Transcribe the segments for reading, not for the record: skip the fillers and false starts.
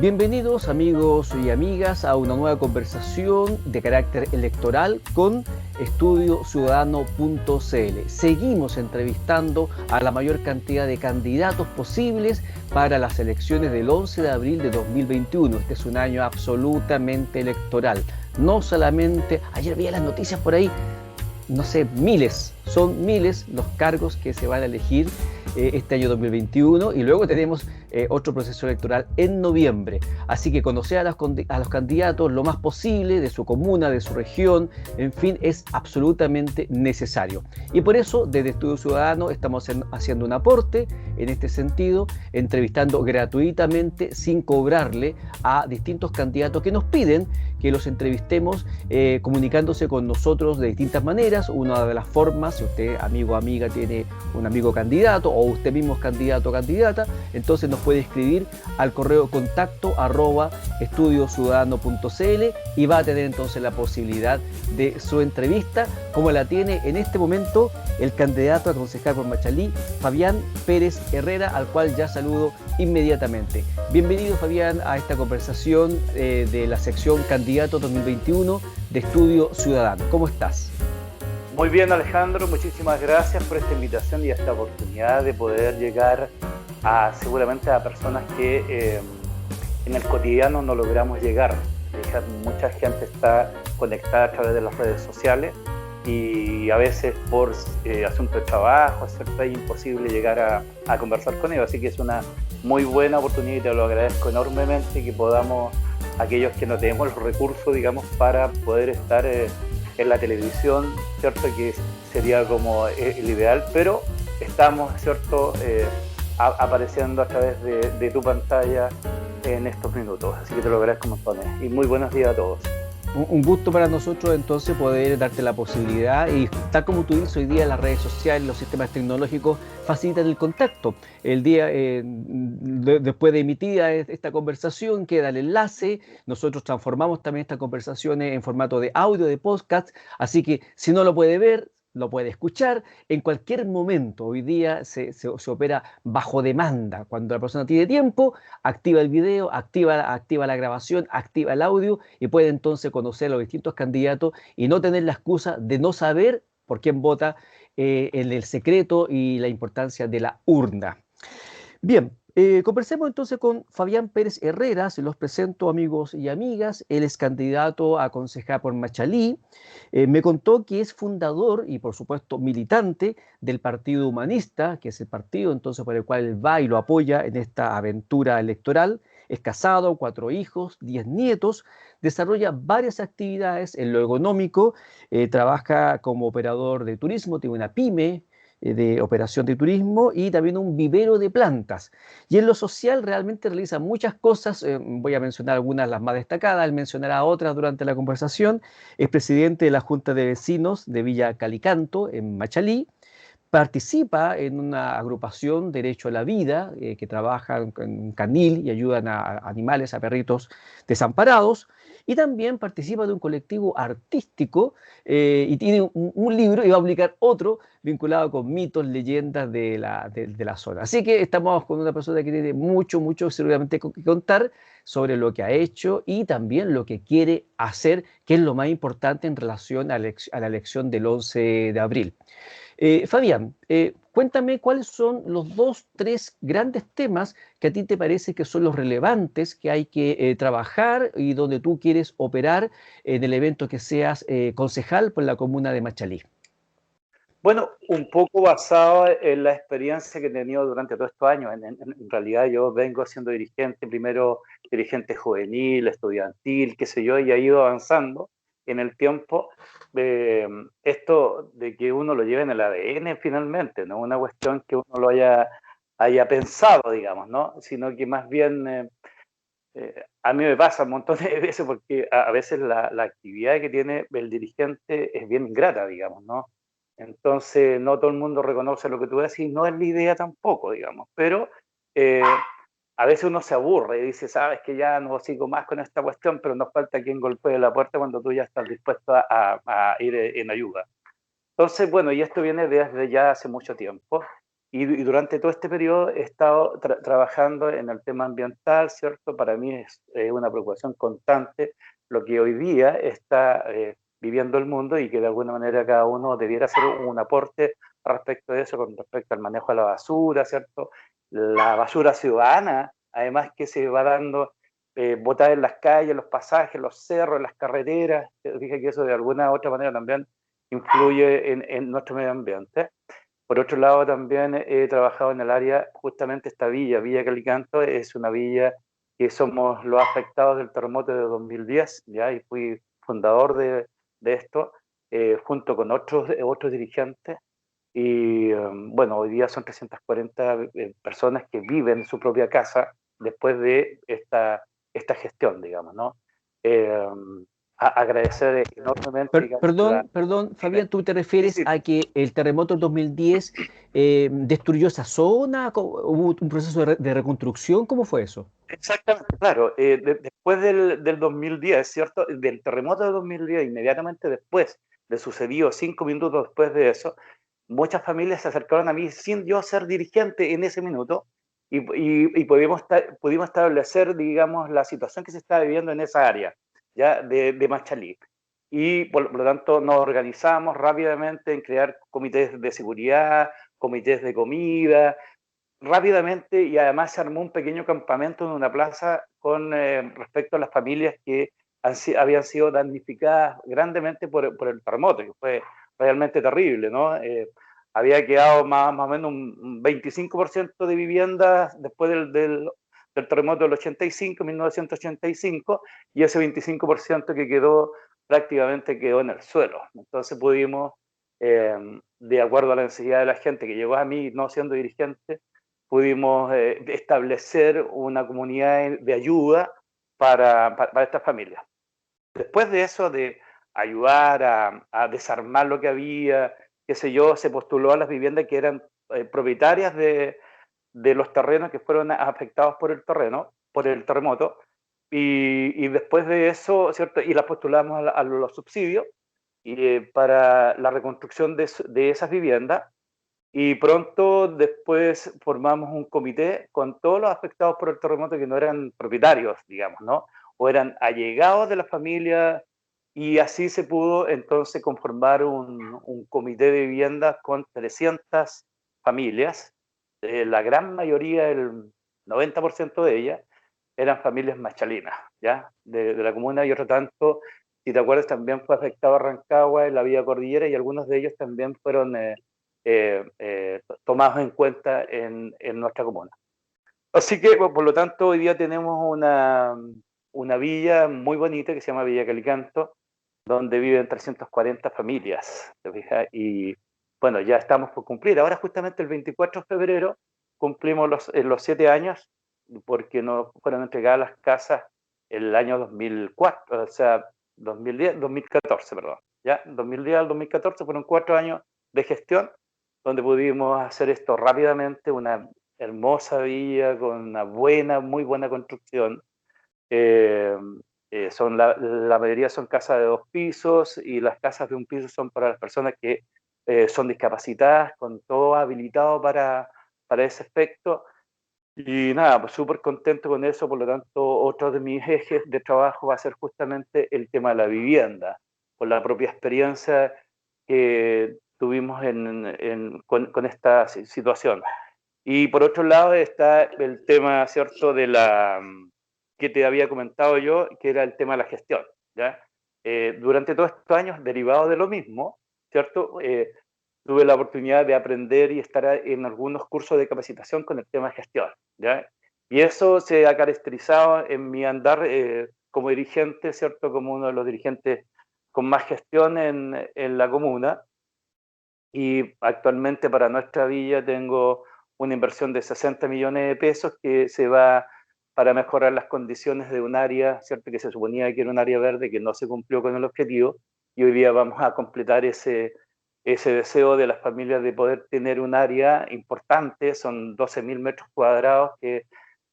Bienvenidos amigos y amigas a una nueva conversación de carácter electoral con estudiociudadano.cl. Seguimos entrevistando a la mayor cantidad de candidatos posibles para las elecciones del 11 de abril de 2021. Este es un año absolutamente electoral. No solamente, ayer veía las noticias por ahí, no sé, son miles los cargos que se van a elegir este año 2021 y luego tenemos otro proceso electoral en noviembre. Así que conocer a los candidatos lo más posible de su comuna, de su región, en fin, es absolutamente necesario. Y por eso, desde Estudio Ciudadano, estamos haciendo un aporte en este sentido, entrevistando gratuitamente, sin cobrarle, a distintos candidatos que nos piden que los entrevistemos comunicándose con nosotros de distintas maneras. Una de las formas, si usted, amigo o amiga, tiene un amigo candidato o usted mismo es candidato o candidata, entonces nos puede escribir al correo contacto@estudiociudadano.cl y va a tener entonces la posibilidad de su entrevista, como la tiene en este momento el candidato a concejal por Machalí, Fabián Pérez Herrera, al cual ya saludo inmediatamente. Bienvenido, Fabián, a esta conversación de la sección Candidato 2021 de Estudio Ciudadano. ¿Cómo estás? Muy bien, Alejandro, muchísimas gracias por esta invitación y esta oportunidad de poder llegar seguramente a personas que en el cotidiano no logramos llegar. Mucha gente está conectada a través de las redes sociales y a veces por asunto de trabajo, ¿cierto? Es imposible llegar a conversar con ellos, así que es una muy buena oportunidad y te lo agradezco enormemente que podamos, aquellos que no tenemos los recursos, digamos, para poder estar en la televisión, ¿cierto? Que sería como el ideal, pero estamos, ¿cierto? Apareciendo a través de tu pantalla en estos minutos, así que te lo agradezco montones y muy buenos días a todos. Un gusto para nosotros entonces poder darte la posibilidad y tal como tú dices, hoy día las redes sociales, los sistemas tecnológicos facilitan el contacto. El día después de emitida esta conversación queda el enlace, nosotros transformamos también estas conversaciones en formato de audio, de podcast, así que si no lo puede ver, lo puede escuchar en cualquier momento. Hoy día se opera bajo demanda. Cuando la persona tiene tiempo, activa el video, activa la grabación, activa el audio y puede entonces conocer a los distintos candidatos y no tener la excusa de no saber por quién vota en el secreto y la importancia de la urna. Bien, conversemos entonces con Fabián Pérez Herrera, se los presento amigos y amigas, él es candidato a concejal por Machalí, me contó que es fundador y por supuesto militante del Partido Humanista, que es el partido entonces por el cual él va y lo apoya en esta aventura electoral, es casado, 4 hijos, 10 nietos, desarrolla varias actividades en lo económico, trabaja como operador de turismo, tiene una pyme, de operación de turismo y también un vivero de plantas. Y en lo social realmente realiza muchas cosas, voy a mencionar algunas las más destacadas, él mencionará otras durante la conversación. Es presidente de la Junta de Vecinos de Villa Calicanto, en Machalí. Participa en una agrupación Derecho a la Vida, que trabaja en Canil y ayudan a animales, a perritos desamparados. Y también participa de un colectivo artístico y tiene un libro y va a publicar otro vinculado con mitos, leyendas de la zona. Así que estamos con una persona que tiene mucho seguramente que contar sobre lo que ha hecho y también lo que quiere hacer, que es lo más importante en relación a la elección del 11 de abril. Fabián, cuéntame cuáles son los 2, 3 grandes temas que a ti te parece que son los relevantes que hay que trabajar y donde tú quieres operar en el evento que seas concejal por la comuna de Machalí. Bueno, un poco basado en la experiencia que he tenido durante todos estos años. En realidad yo vengo siendo dirigente, primero dirigente juvenil, estudiantil, qué sé yo, y he ido avanzando en el tiempo. Esto de que uno lo lleve en el ADN finalmente, no una cuestión que uno lo haya pensado, digamos, ¿no? Sino que más bien a mí me pasa un montón de veces porque a veces la actividad que tiene el dirigente es bien ingrata, digamos, ¿no? Entonces, no todo el mundo reconoce lo que tú decís, no es la idea tampoco, digamos, pero eh, a veces uno se aburre y dice, sabes que ya no sigo más con esta cuestión, pero nos falta quien golpee la puerta cuando tú ya estás dispuesto a ir en ayuda. Entonces, bueno, y esto viene desde ya hace mucho tiempo. y durante todo este periodo he estado trabajando en el tema ambiental, ¿cierto? Para mí es una preocupación constante lo que hoy día está viviendo el mundo y que de alguna manera cada uno debiera hacer un aporte respecto de eso, con respecto al manejo de la basura, ¿cierto? La basura ciudadana, además que se va dando botada en las calles, los pasajes, los cerros, las carreteras. Dije que eso de alguna u otra manera también influye en nuestro medio ambiente. Por otro lado, también he trabajado en el área, justamente esta villa, Villa Calicanto, es una villa que somos los afectados del terremoto de 2010, ¿ya? Y fui fundador de esto, junto con otros dirigentes. Y bueno, hoy día son 340 personas que viven en su propia casa después de esta gestión, digamos, ¿no? Eh, Agradecer enormemente, digamos, Perdón, Fabián, ¿tú te sí, refieres sí, a que el terremoto del 2010 destruyó esa zona? ¿Hubo un proceso de reconstrucción? ¿Cómo fue eso? exactamente, claro. Después del 2010, ¿cierto? Del terremoto de 2010, inmediatamente después de sucedido, 5 minutos después de eso, muchas familias se acercaron a mí sin yo ser dirigente en ese minuto y pudimos establecer, digamos, la situación que se estaba viviendo en esa área, ya de Machalí. Y por lo tanto nos organizamos rápidamente en crear comités de seguridad, comités de comida, rápidamente, y además se armó un pequeño campamento en una plaza con respecto a las familias que habían sido damnificadas grandemente por el terremoto, que fue realmente terrible, ¿no? Había quedado más o menos un 25% de viviendas después del terremoto del 85, 1985, y ese 25% que quedó prácticamente quedó en el suelo. Entonces pudimos, de acuerdo a la necesidad de la gente que llegó a mí no siendo dirigente, pudimos establecer una comunidad de ayuda para estas familias. Después de eso, de ayudar a desarmar lo que había, qué sé yo, se postuló a las viviendas que eran propietarias de los terrenos que fueron afectados por el terremoto, y después de eso, ¿cierto? Y las postulamos a los subsidios para la reconstrucción de esas viviendas, y pronto después formamos un comité con todos los afectados por el terremoto que no eran propietarios, digamos, ¿no? O eran allegados de la familia, y así se pudo entonces conformar un comité de viviendas con 300 familias. La gran mayoría, el 90% de ellas, eran familias machalinas, ¿ya? De la comuna, y otro tanto, si te acuerdas, también fue afectado Rancagua, en la Vía Cordillera, y algunos de ellos también fueron tomados en cuenta en nuestra comuna. Así que, por lo tanto, hoy día tenemos una villa muy bonita que se llama Villa Calicanto, donde viven 340 familias, ¿te fijas? Y bueno, ya estamos por cumplir. Ahora justamente el 24 de febrero cumplimos los 7 años, porque nos fueron entregadas las casas el año 2004, o sea, 2010, 2014, perdón. Ya, 2010 al 2014 fueron 4 años de gestión, donde pudimos hacer esto rápidamente, una hermosa villa con una muy buena construcción. Eh, la mayoría son casas de 2 pisos, y las casas de un piso son para las personas que son discapacitadas, con todo habilitado para ese efecto. Y nada, pues súper contento con eso. Por lo tanto, otro de mis ejes de trabajo va a ser justamente el tema de la vivienda, por la propia experiencia que tuvimos con esta situación. Y por otro lado está el tema, ¿cierto?, que te había comentado yo, que era el tema de la gestión, ¿ya? Durante todos estos años, derivado de lo mismo, ¿cierto? Tuve la oportunidad de aprender y estar en algunos cursos de capacitación con el tema de gestión, ¿ya? Y eso se ha caracterizado en mi andar como dirigente, ¿cierto? Como uno de los dirigentes con más gestión en la comuna. Y actualmente para nuestra villa tengo una inversión de 60 millones de pesos que se va para mejorar las condiciones de un área, ¿cierto? Que se suponía que era un área verde, que no se cumplió con el objetivo, y hoy día vamos a completar ese deseo de las familias de poder tener un área importante. Son 12.000 metros cuadrados, que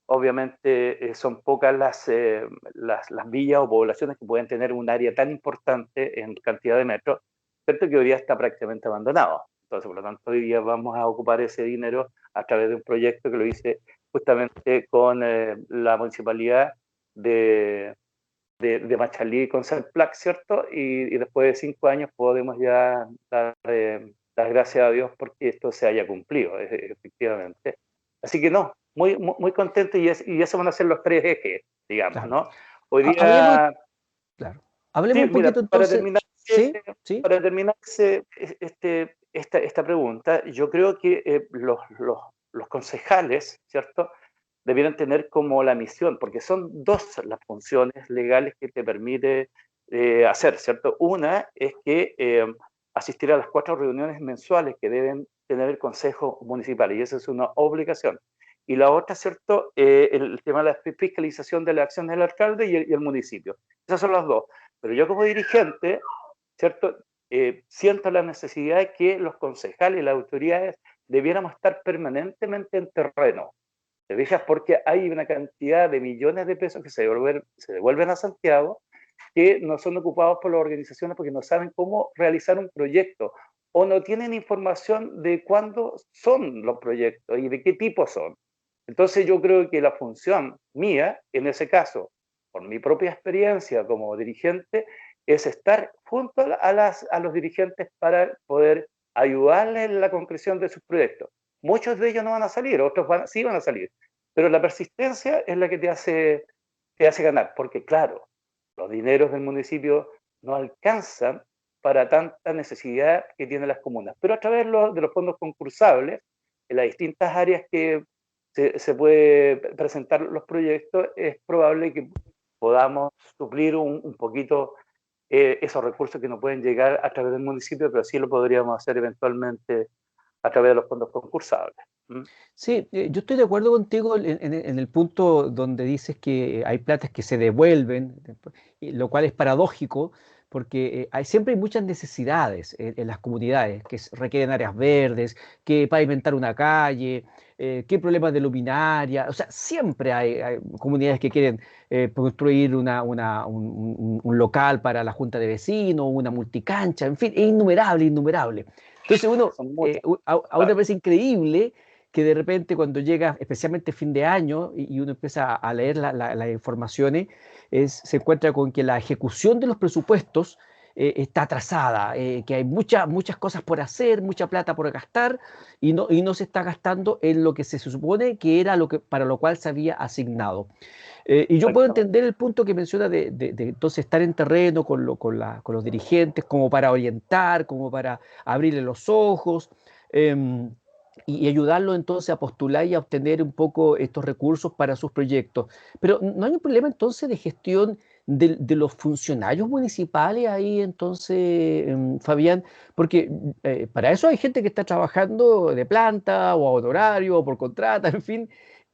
obviamente son pocas las villas o poblaciones que pueden tener un área tan importante en cantidad de metros, ¿cierto? Que hoy día está prácticamente abandonado. Entonces, por lo tanto, hoy día vamos a ocupar ese dinero a través de un proyecto que lo hice justamente con la municipalidad de Machalí con Serplac, ¿cierto? Y después de 5 años podemos ya dar gracias a Dios porque esto se haya cumplido, efectivamente. Así que no, muy contento y esos van a ser los 3 ejes, digamos, Claro. ¿no? Hoy Hablemos, día... claro. Hablemos Sí, un mira, poquito entonces. ¿Sí? ¿Sí? para terminar esta pregunta, yo creo que los concejales, ¿cierto?, debieran tener como la misión, porque son 2 las funciones legales que te permite hacer, ¿cierto? Una es que asistir a las 4 reuniones mensuales que deben tener el Consejo Municipal, y esa es una obligación. Y la otra, ¿cierto?, el tema de la fiscalización de las acciones del alcalde y el municipio. Esas son las 2. Pero yo como dirigente, ¿cierto?, siento la necesidad de que los concejales y las autoridades debiéramos estar permanentemente en terreno. ¿Te fijas? Porque hay una cantidad de millones de pesos que se devuelven a Santiago que no son ocupados por las organizaciones porque no saben cómo realizar un proyecto o no tienen información de cuándo son los proyectos y de qué tipo son. Entonces yo creo que la función mía, en ese caso, por mi propia experiencia como dirigente, es estar junto a los dirigentes para poder ayudarles en la concreción de sus proyectos. Muchos de ellos no van a salir, otros sí van a salir, pero la persistencia es la que te hace ganar, porque claro, los dineros del municipio no alcanzan para tanta necesidad que tienen las comunas, pero a través de los fondos concursables, en las distintas áreas que se puede presentar los proyectos, es probable que podamos suplir un poquito esos recursos que no pueden llegar a través del municipio, pero sí lo podríamos hacer eventualmente a través de los fondos concursables. ¿Mm? Sí, yo estoy de acuerdo contigo en el punto donde dices que hay platas que se devuelven, lo cual es paradójico, porque siempre hay muchas necesidades en las comunidades que requieren áreas verdes, que pavimentar una calle, que problemas de luminaria, o sea, siempre hay comunidades que quieren construir un local para la junta de vecinos, una multicancha, en fin, es innumerable, innumerable. Entonces Son muchas, a uno claro. me parece increíble que de repente cuando llega, especialmente fin de año, y uno empieza a leer las informaciones, se encuentra con que la ejecución de los presupuestos está atrasada, que hay muchas cosas por hacer, mucha plata por gastar, y no se está gastando en lo que se supone que era para lo cual se había asignado. Y yo puedo Exactamente. entender el punto que menciona de entonces estar en terreno con los dirigentes, como para orientar, como para abrirle los ojos. em, y ayudarlos entonces a postular y a obtener un poco estos recursos para sus proyectos. Pero no hay un problema entonces de gestión de los funcionarios municipales ahí entonces, Fabián, porque para eso hay gente que está trabajando de planta o a honorario o por contrata, en fin,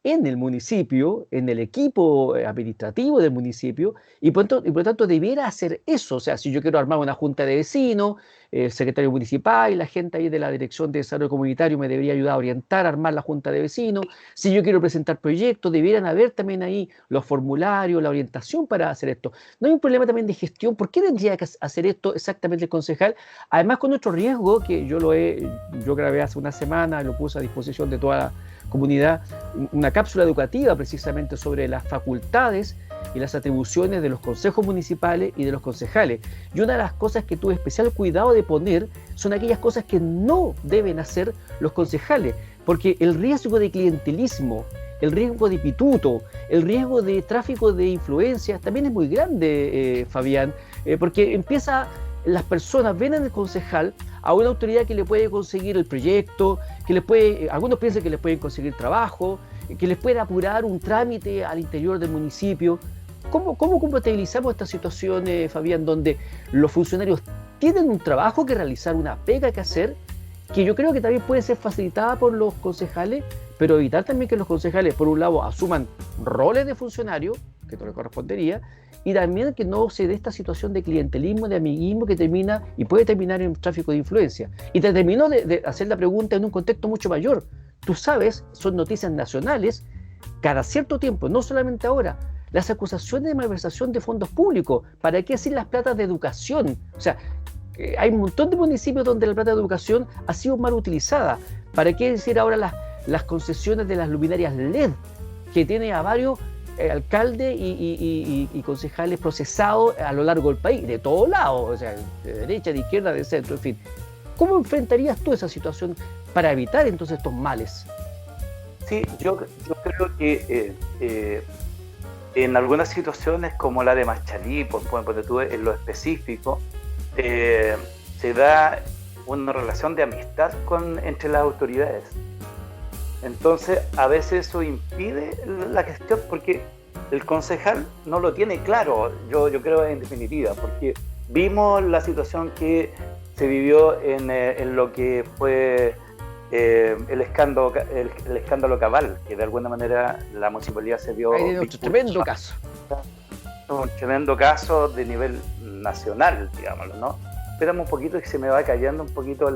en el municipio, en el equipo administrativo del municipio, y por lo tanto debiera hacer eso. O sea, si yo quiero armar una junta de vecinos, el secretario municipal y la gente ahí de la Dirección de Desarrollo Comunitario me debería ayudar a orientar, a armar la junta de vecinos. Si yo quiero presentar proyectos, debieran haber también ahí los formularios, la orientación para hacer esto. No hay un problema también de gestión. ¿Por qué tendría que hacer esto exactamente el concejal? Además, con nuestro riesgo, que yo grabé hace una semana y lo puse a disposición de toda la comunidad, una cápsula educativa precisamente sobre las facultades y las atribuciones de los consejos municipales y de los concejales. Y una de las cosas que tuve especial cuidado de poner son aquellas cosas que no deben hacer los concejales, porque el riesgo de clientelismo, el riesgo de pituto, el riesgo de tráfico de influencias también es muy grande, Fabián, porque las personas ven en el concejal a una autoridad que le puede conseguir el proyecto, algunos piensan que les pueden conseguir trabajo, que les puede apurar un trámite al interior del municipio. ¿Cómo compatibilizamos esta situación, Fabián, donde los funcionarios tienen un trabajo que realizar, una pega que hacer, que yo creo que también puede ser facilitada por los concejales, pero evitar también que los concejales, por un lado, asuman roles de funcionario, que no les correspondería, y también que no se dé esta situación de clientelismo, de amiguismo que termina y puede terminar en tráfico de influencia? Y te termino de hacer la pregunta en un contexto mucho mayor. Tú sabes, son noticias nacionales, cada cierto tiempo, no solamente ahora, las acusaciones de malversación de fondos públicos. ¿Para qué decir las platas de educación? O sea, hay un montón de municipios donde la plata de educación ha sido mal utilizada. ¿Para qué decir ahora las concesiones de las luminarias LED que tiene a varios alcaldes y concejales procesados a lo largo del país, de todos lados, o sea, de derecha, de izquierda, de centro, en fin? ¿Cómo enfrentarías tú esa situación para evitar entonces estos males? Sí, yo creo que en algunas situaciones como la de Machalí, por tú en lo específico, se da una relación de amistad entre las autoridades. Entonces, a veces eso impide la gestión porque el concejal no lo tiene claro, yo creo en definitiva, porque vimos la situación que se vivió en lo que fue el escándalo Cabal, que de alguna manera la municipalidad se vio... Hay otro tremendo caso. Un tremendo caso de nivel nacional, digámoslo, ¿no? Espérame un poquito que se me va cayendo un poquito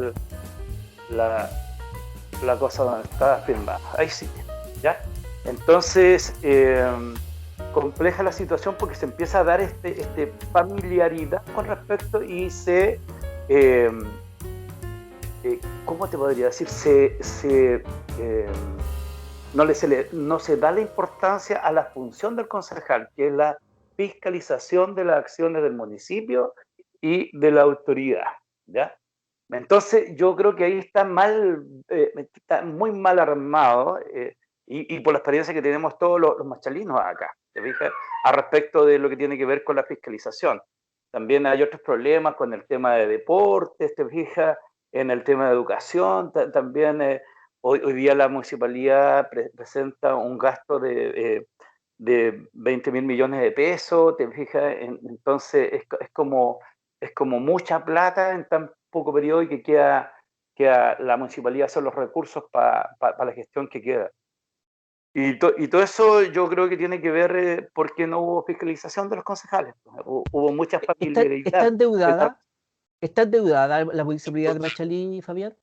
la cosa donde está firmada. Ahí sí, ¿ya? Entonces, compleja la situación porque se empieza a dar este familiaridad con respecto y se... ¿cómo te podría decir? No se da la importancia a la función del concejal, que es la fiscalización de las acciones del municipio y de la autoridad, ¿ya? Entonces yo creo que ahí está muy mal armado, y por la experiencia que tenemos todos los machalinos acá, ¿te fijas? A respecto de lo que tiene que ver con la fiscalización. También hay otros problemas con el tema de deportes, ¿te fijas? En el tema de educación, también hoy día la municipalidad presenta un gasto de 20.000 millones de pesos, ¿te fijas? Entonces es como mucha plata en tan poco periodo y que queda la municipalidad son los recursos para la gestión que queda. Y todo eso yo creo que tiene que ver porque no hubo fiscalización de los concejales. Hubo mucha ¿Está familiaridad. endeudada? ¿Está endeudada la municipalidad de Machalí, Fabián?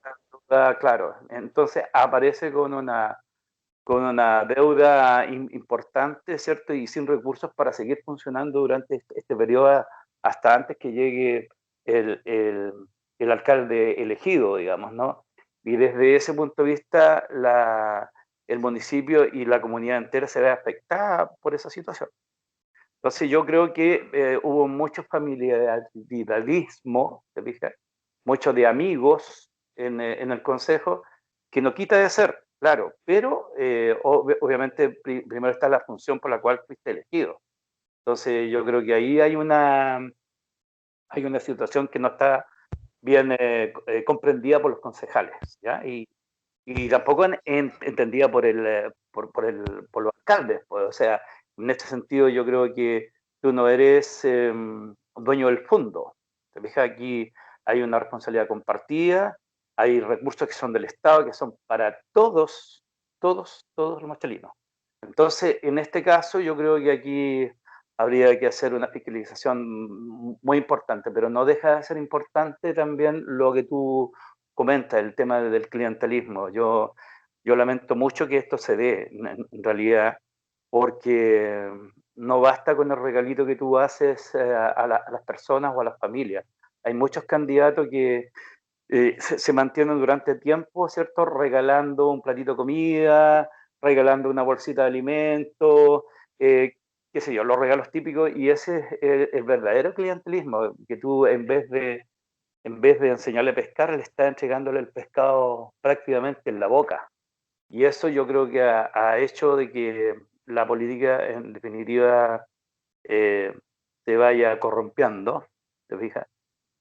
Claro, entonces aparece con una deuda importante, ¿cierto? Y sin recursos para seguir funcionando durante este periodo hasta antes que llegue el alcalde elegido, digamos, ¿no? Y desde ese punto de vista, el municipio y la comunidad entera se ve afectada por esa situación. Entonces yo creo que hubo mucho familiarismo, ¿te fijas? Mucho de amigos en el consejo, que no quita de ser, claro, pero obviamente primero está la función por la cual fuiste elegido. Entonces yo creo que ahí hay una situación que no está bien comprendida por los concejales, ¿ya? Y tampoco entendida por los alcaldes, pues. O sea, en este sentido yo creo que tú no eres dueño del fondo. Te fijas, aquí hay una responsabilidad compartida, hay recursos que son del Estado, que son para todos los machalinos. Entonces, en este caso, yo creo que aquí habría que hacer una fiscalización muy importante, pero no deja de ser importante también lo que tú comentas, el tema del clientelismo. Yo lamento mucho que esto se dé, en realidad, porque no basta con el regalito que tú haces a las personas o a las familias. Hay muchos candidatos que se mantienen durante tiempo, ¿cierto? Regalando un platito de comida, regalando una bolsita de alimentos, qué sé yo, los regalos típicos, y ese es el verdadero clientelismo, que tú en vez de enseñarle a pescar, le estás entregándole el pescado prácticamente en la boca. Y eso yo creo que ha hecho de que la política, en definitiva, se vaya corrompiendo, ¿te fijas?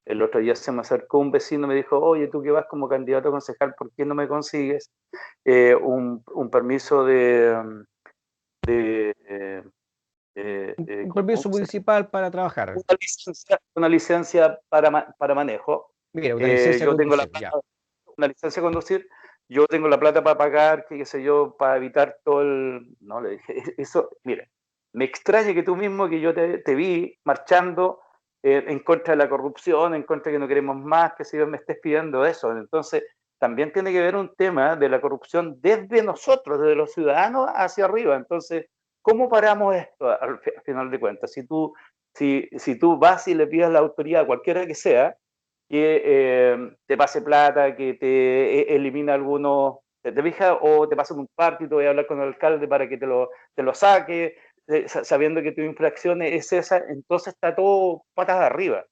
El otro día se me acercó un vecino y me dijo, oye, tú que vas como candidato a concejal, ¿por qué no me consigues un permiso de Un ¿cómo permiso se municipal para trabajar. llama? Una licencia para manejo? Mira, una licencia a Yo tengo la conducir, plata, ya. una licencia a conducir, yo tengo la plata para pagar, qué sé yo, para evitar todo el... No, le dije, eso, mira, me extraña que tú mismo, que yo te vi marchando en contra de la corrupción, en contra de que no queremos más, que sé yo, me estés pidiendo eso. Entonces, también tiene que ver un tema de la corrupción desde nosotros, desde los ciudadanos hacia arriba. Entonces, ¿cómo paramos esto al final de cuentas? Si tú vas y le pides a la autoridad, cualquiera que sea, que te pase plata, que te elimina algunos, ¿te fijas? O te pasa un parte y te voy a hablar con el alcalde para que te lo saque, sabiendo que tu infracción es esa, entonces está todo patas de arriba.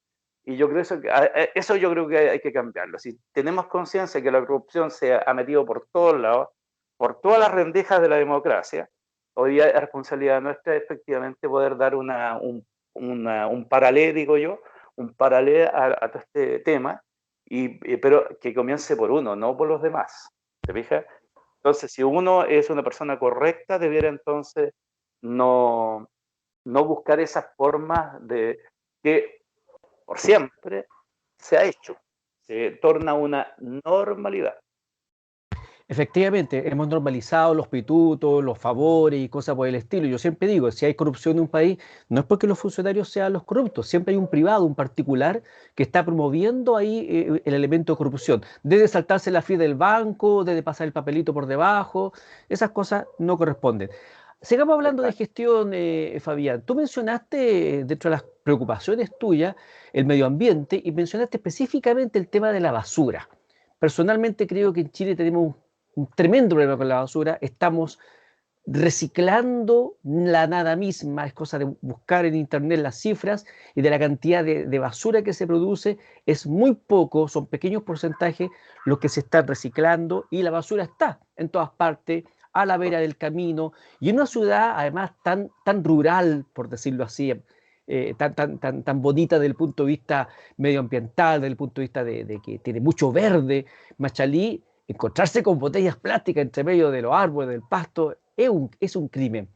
Y yo creo eso yo creo que hay que cambiarlo. Si tenemos conciencia que la corrupción se ha metido por todos lados, por todas las rendijas de la democracia, hoy día es responsabilidad nuestra efectivamente poder dar un paralelo, digo yo, un paralelo a todo este tema, pero que comience por uno, no por los demás. ¿Te fijas? Entonces, si uno es una persona correcta, debiera entonces no, no buscar esas formas de que por siempre se ha hecho. Se torna una normalidad. Efectivamente, hemos normalizado los pitutos, los favores y cosas por el estilo. Yo siempre digo, si hay corrupción en un país, no es porque los funcionarios sean los corruptos, siempre hay un privado, un particular, que está promoviendo ahí el elemento de corrupción. Desde saltarse la fila del banco, desde pasar el papelito por debajo, esas cosas no corresponden. Sigamos hablando de Exacto. gestión, Fabián. Tú mencionaste, dentro de las preocupaciones tuyas, el medio ambiente y mencionaste específicamente el tema de la basura. Personalmente creo que en Chile tenemos un tremendo problema con la basura. Estamos reciclando la nada misma. Es cosa de buscar en internet las cifras y de la cantidad de basura que se produce. Es muy poco, son pequeños porcentajes los que se están reciclando y la basura está en todas partes, a la vera del camino y en una ciudad además tan rural, por decirlo así, tan bonita desde el punto de vista medioambiental, desde el punto de vista de que tiene mucho verde. Machalí, encontrarse con botellas plásticas entre medio de los árboles, del pasto, es un crimen.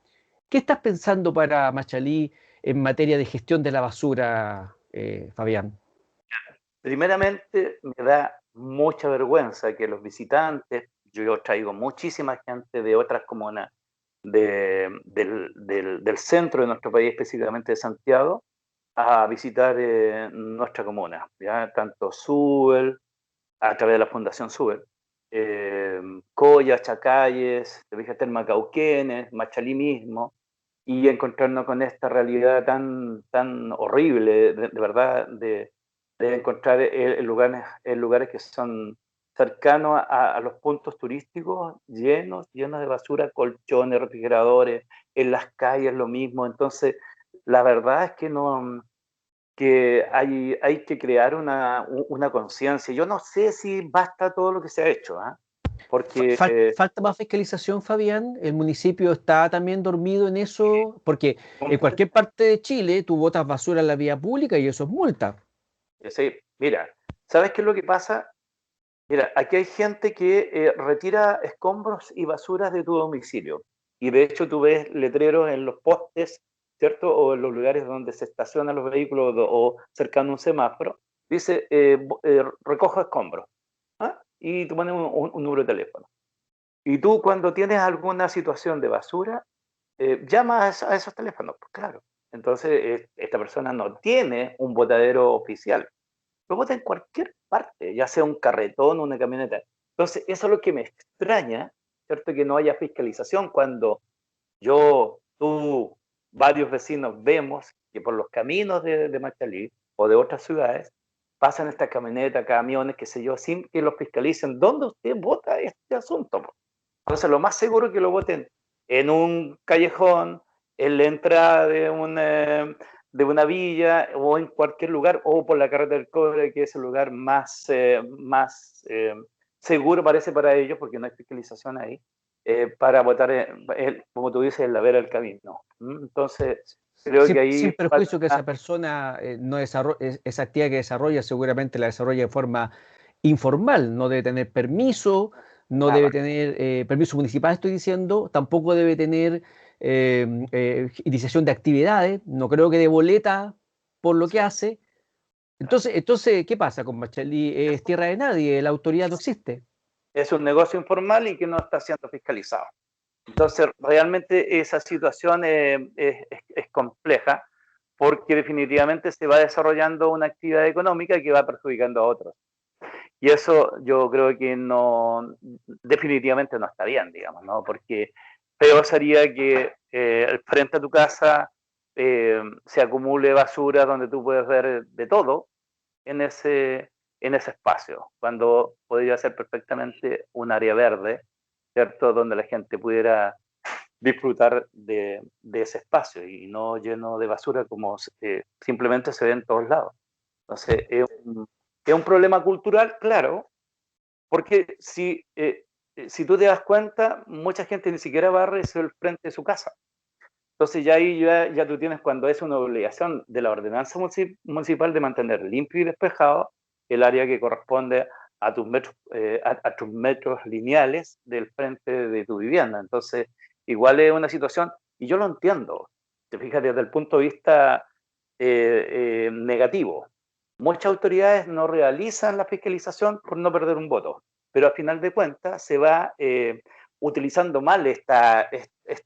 ¿Qué estás pensando para Machalí en materia de gestión de la basura, Fabián? Primeramente, me da mucha vergüenza que los visitantes, yo traigo muchísima gente de otras comunas del centro de nuestro país, específicamente de Santiago, a visitar nuestra comuna, ¿ya? Tanto Subel, a través de la Fundación Subel, Coya, Chacayes, te fijas, Termacauquenes, Machalí mismo, y encontrarnos con esta realidad tan horrible, de verdad, de encontrar en lugares que son cercanos a los puntos turísticos llenos de basura, colchones, refrigeradores, en las calles lo mismo. Entonces, la verdad es que no, que hay que crear una conciencia. Yo no sé si basta todo lo que se ha hecho, ¿ah? Porque Falta más fiscalización, Fabián. El municipio está también dormido en eso, porque en cualquier parte de Chile tú botas basura en la vía pública y eso es multa. sí, mira, ¿sabes qué es lo que pasa? Mira, aquí hay gente que retira escombros y basuras de tu domicilio. Y de hecho tú ves letreros en los postes, ¿cierto? O en los lugares donde se estacionan los vehículos o cercano a un semáforo. Dice, recojo escombros. ¿Ah? Y tú pones un número de teléfono. Y tú cuando tienes alguna situación de basura, llamas a esos teléfonos. Pues claro. Entonces, esta persona no tiene un botadero oficial, lo bota en cualquier parte, ya sea un carretón o una camioneta. Entonces, eso es lo que me extraña, ¿cierto? Que no haya fiscalización cuando tú, varios vecinos vemos que por los caminos de Machalí o de otras ciudades pasan estas camionetas, camiones, qué sé yo, sin que los fiscalicen. ¿Dónde usted vota este asunto? Entonces, lo más seguro es que lo voten en un callejón, en la entrada de una villa o en cualquier lugar, o por la carretera del Cobre, que es el lugar más seguro parece para ellos, porque no hay fiscalización ahí, para votar, como tú dices, en la vera del camino. Entonces, creo que Sin ahí perjuicio que esa falta. persona no esa actividad que desarrolla, seguramente la desarrolla de forma informal, no debe tener permiso, no debe Nada. tener permiso municipal, estoy diciendo, tampoco debe tener iniciación de actividades, no creo que de boleta por lo Sí, que hace. claro. Entonces, ¿qué pasa con Machalí? Es tierra de nadie, la autoridad no existe. Es un negocio informal y que no está siendo fiscalizado. Entonces, realmente esa situación es compleja porque definitivamente se va desarrollando una actividad económica que va perjudicando a otros. Y eso yo creo que no, definitivamente no está bien, digamos, ¿no? Porque peor sería que frente a tu casa se acumule basura donde tú puedes ver de todo en en ese espacio, cuando podría ser perfectamente un área verde, ¿cierto? Donde la gente pudiera disfrutar de ese espacio y no lleno de basura como simplemente se ve en todos lados. Entonces, es un problema cultural, claro, porque si tú te das cuenta, mucha gente ni siquiera barre el frente de su casa. Entonces ya ahí ya tú tienes, cuando es una obligación de la ordenanza municipal de mantener limpio y despejado el área que corresponde a tus tus metros lineales del frente de tu vivienda. Entonces, igual es una situación, y yo lo entiendo, te fijas, desde el punto de vista negativo. Muchas autoridades no realizan la fiscalización por no perder un voto, pero al final de cuentas se va utilizando mal esta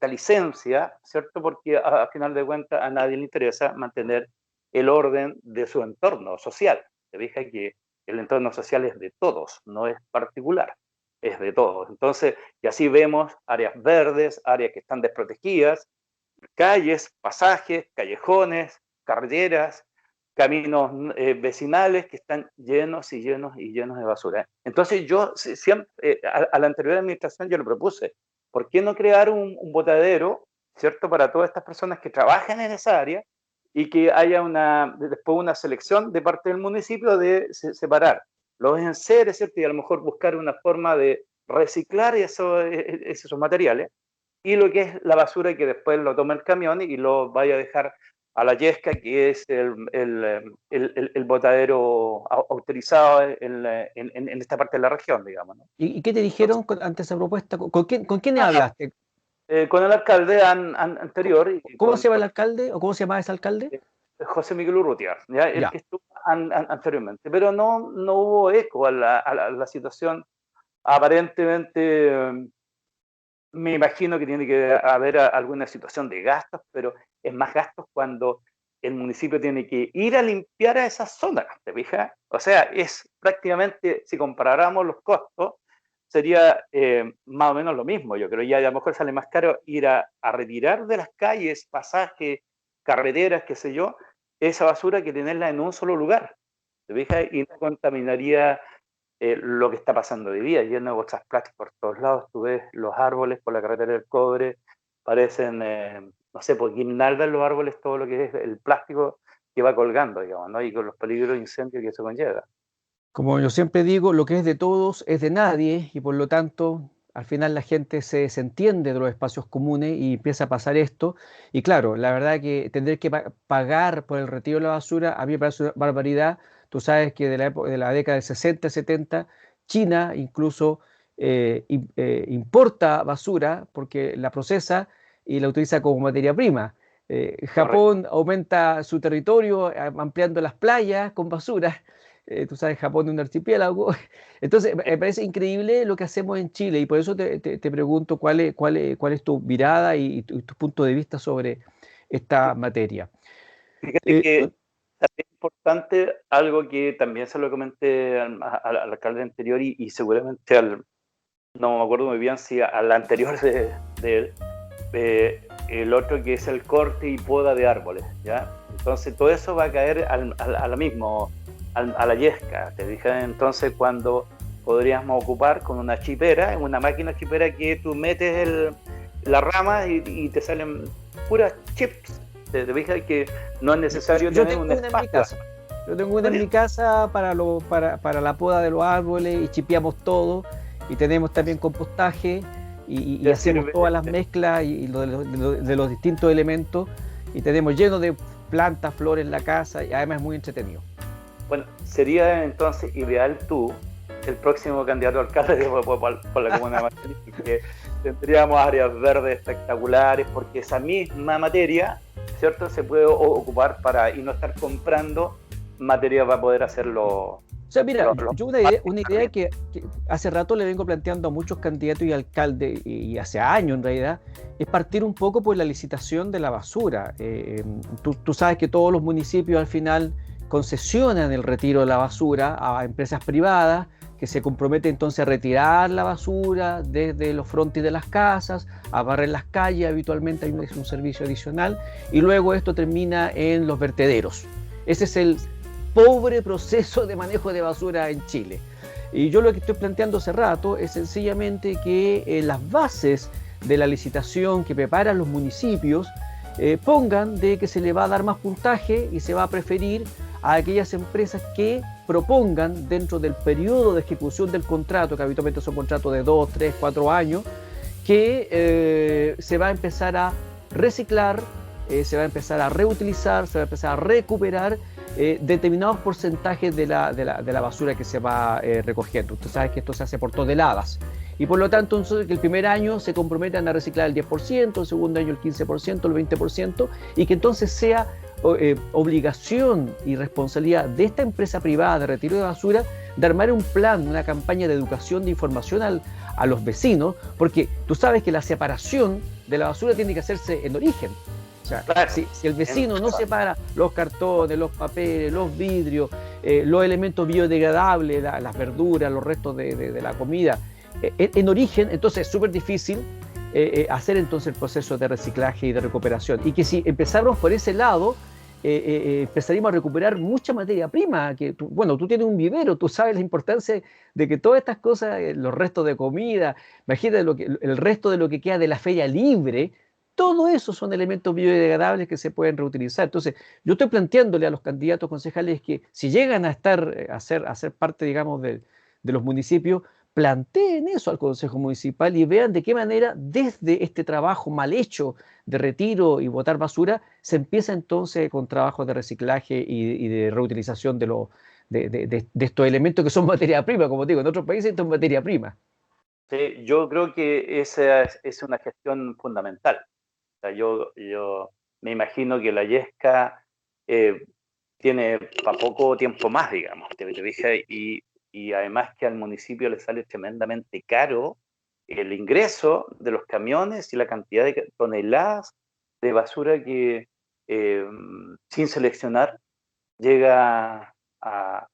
licencia, ¿cierto? Porque al final de cuentas a nadie le interesa mantener el orden de su entorno social. Te fijas que el entorno social es de todos, no es particular, es de todos. Entonces, y así vemos áreas verdes, áreas que están desprotegidas, calles, pasajes, callejones, carreteras, caminos vecinales que están llenos y llenos y llenos de basura. Entonces yo siempre, a la anterior administración yo le propuse, ¿por qué no crear un botadero, ¿cierto?, para todas estas personas que trabajan en esa área y que haya después una selección de parte del municipio de separar los enseres, ¿cierto?, y a lo mejor buscar una forma de reciclar esos materiales, y lo que es la basura que después lo toma el camión y lo vaya a dejar a la Yesca, que es el botadero autorizado en esta parte de la región, digamos, ¿no? ¿Y qué te dijeron ante esa propuesta? ¿Con quién hablaste? Con el alcalde anterior. ¿Cómo se llama el alcalde o cómo se llama ese alcalde? José Miguel Urrutia, ¿ya? El Ya. que estuvo anteriormente, pero no hubo eco a la situación. Aparentemente, me imagino que tiene que haber alguna situación de gastos, pero es más gastos cuando el municipio tiene que ir a limpiar a esas zonas, ¿te fijas? O sea, es prácticamente, si comparáramos los costos, sería más o menos lo mismo. Yo creo, ya a lo mejor sale más caro ir a retirar de las calles, pasajes, carreteras, qué sé yo, esa basura, que tenerla en un solo lugar, ¿te fijas? Y no contaminaría lo que está pasando hoy día, lleno de bolsas plásticas por todos lados. Tú ves los árboles por la carretera del cobre, parecen, no sé, pues guirnaldas los árboles, todo lo que es el plástico que va colgando, digamos, ¿no? Y con los peligros de incendio que eso conlleva. Como yo siempre digo, lo que es de todos es de nadie y por lo tanto al final la gente se desentiende de los espacios comunes y empieza a pasar esto. Y claro, la verdad que tener que pagar por el retiro de la basura a mí me parece una barbaridad. Tú sabes que de la década del 60, 70, China incluso importa basura porque la procesa y la utiliza como materia prima. Japón aumenta su territorio ampliando las playas con basura. Tú sabes, Japón es un archipiélago. Entonces, me parece increíble lo que hacemos en Chile y por eso te pregunto cuál es tu mirada y tu punto de vista sobre esta materia. Fíjate que es importante algo que también se lo comenté al alcalde anterior y seguramente no me acuerdo muy bien si al anterior de él, el otro, que es el corte y poda de árboles, ¿ya? Entonces todo eso va a caer a la mismo, a la yesca, te dije. Entonces, cuando podríamos ocupar con una chipera, una máquina chipera, que tú metes la rama y te salen puras chips. Te dije que no es necesario tener un espacio. Yo tengo una en mi casa para la poda de los árboles y chipeamos todo y tenemos también compostaje y hacemos todas las mezclas y de los distintos elementos y tenemos lleno de plantas, flores en la casa y además es muy entretenido. Bueno, sería entonces ideal tú, el próximo candidato a alcalde por la comuna de Machalí, que tendríamos áreas verdes espectaculares, porque esa misma materia, ¿cierto?, se puede ocupar y no estar comprando materia para poder hacerlo. O sea, mira, yo una idea que hace rato le vengo planteando a muchos candidatos y alcaldes, y hace años en realidad, es partir un poco por la licitación de la basura. Tú sabes que todos los municipios al final concesionan el retiro de la basura a empresas privadas que se comprometen entonces a retirar la basura desde los frontis de las casas, a barrer las calles. Habitualmente hay un servicio adicional y luego esto termina en los vertederos. Ese es pobre proceso de manejo de basura en Chile. Y yo lo que estoy planteando hace rato es sencillamente que las bases de la licitación que preparan los municipios pongan de que se le va a dar más puntaje y se va a preferir a aquellas empresas que propongan dentro del periodo de ejecución del contrato, que habitualmente son contratos de 2, 3, 4 años, que se va a empezar a reciclar, se va a empezar a reutilizar, se va a empezar a recuperar determinados porcentajes de la basura que se va recogiendo. Usted sabe que esto se hace por toneladas. Y por lo tanto, entonces, que el primer año se comprometan a reciclar el 10%, el segundo año el 15%, el 20%, y que entonces sea obligación y responsabilidad de esta empresa privada de retiro de basura de armar un plan, una campaña de educación, de información a los vecinos, porque tú sabes que la separación de la basura tiene que hacerse en origen. O sea, claro, si el vecino no separa los cartones, los papeles, los vidrios, los elementos biodegradables, las verduras, los restos de la comida, en origen, entonces es súper difícil hacer entonces el proceso de reciclaje y de recuperación. Y que si empezáramos por ese lado, empezaríamos a recuperar mucha materia prima. Que tú tienes un vivero, tú sabes la importancia de que todas estas cosas, los restos de comida, imagínate el resto de lo que queda de la feria libre, todo eso son elementos biodegradables que se pueden reutilizar. Entonces, yo estoy planteándole a los candidatos concejales que si llegan a estar, a ser parte, digamos, de los municipios, planteen eso al Consejo Municipal y vean de qué manera desde este trabajo mal hecho de retiro y botar basura se empieza entonces con trabajos de reciclaje y de reutilización de estos elementos que son materia prima, como digo, en otros países esto es materia prima. Sí, yo creo que esa es una gestión fundamental. O sea, yo me imagino que la Yesca tiene para poco tiempo más, digamos, te dije, y además que al municipio le sale tremendamente caro el ingreso de los camiones y la cantidad de toneladas de basura que sin seleccionar llega a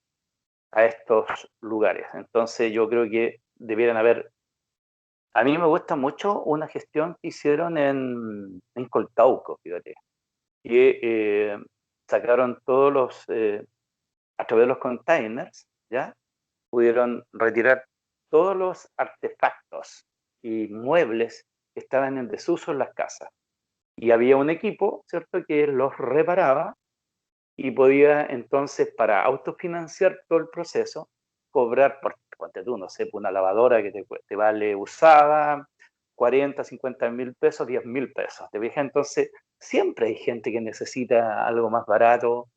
estos lugares. Entonces yo creo que debieran haber. A mí me gusta mucho una gestión que hicieron en Coltauco, fíjate, que sacaron todos a través de los containers, ¿ya? Pudieron retirar todos los artefactos y muebles que estaban en desuso en las casas. Y había un equipo, ¿cierto?, que los reparaba y podía entonces, para autofinanciar todo el proceso, cobrar, ponte tú, no sé, una lavadora que te vale usada 40, 50 mil pesos, 10 mil pesos. ¿Te fijas? Entonces, siempre hay gente que necesita algo más barato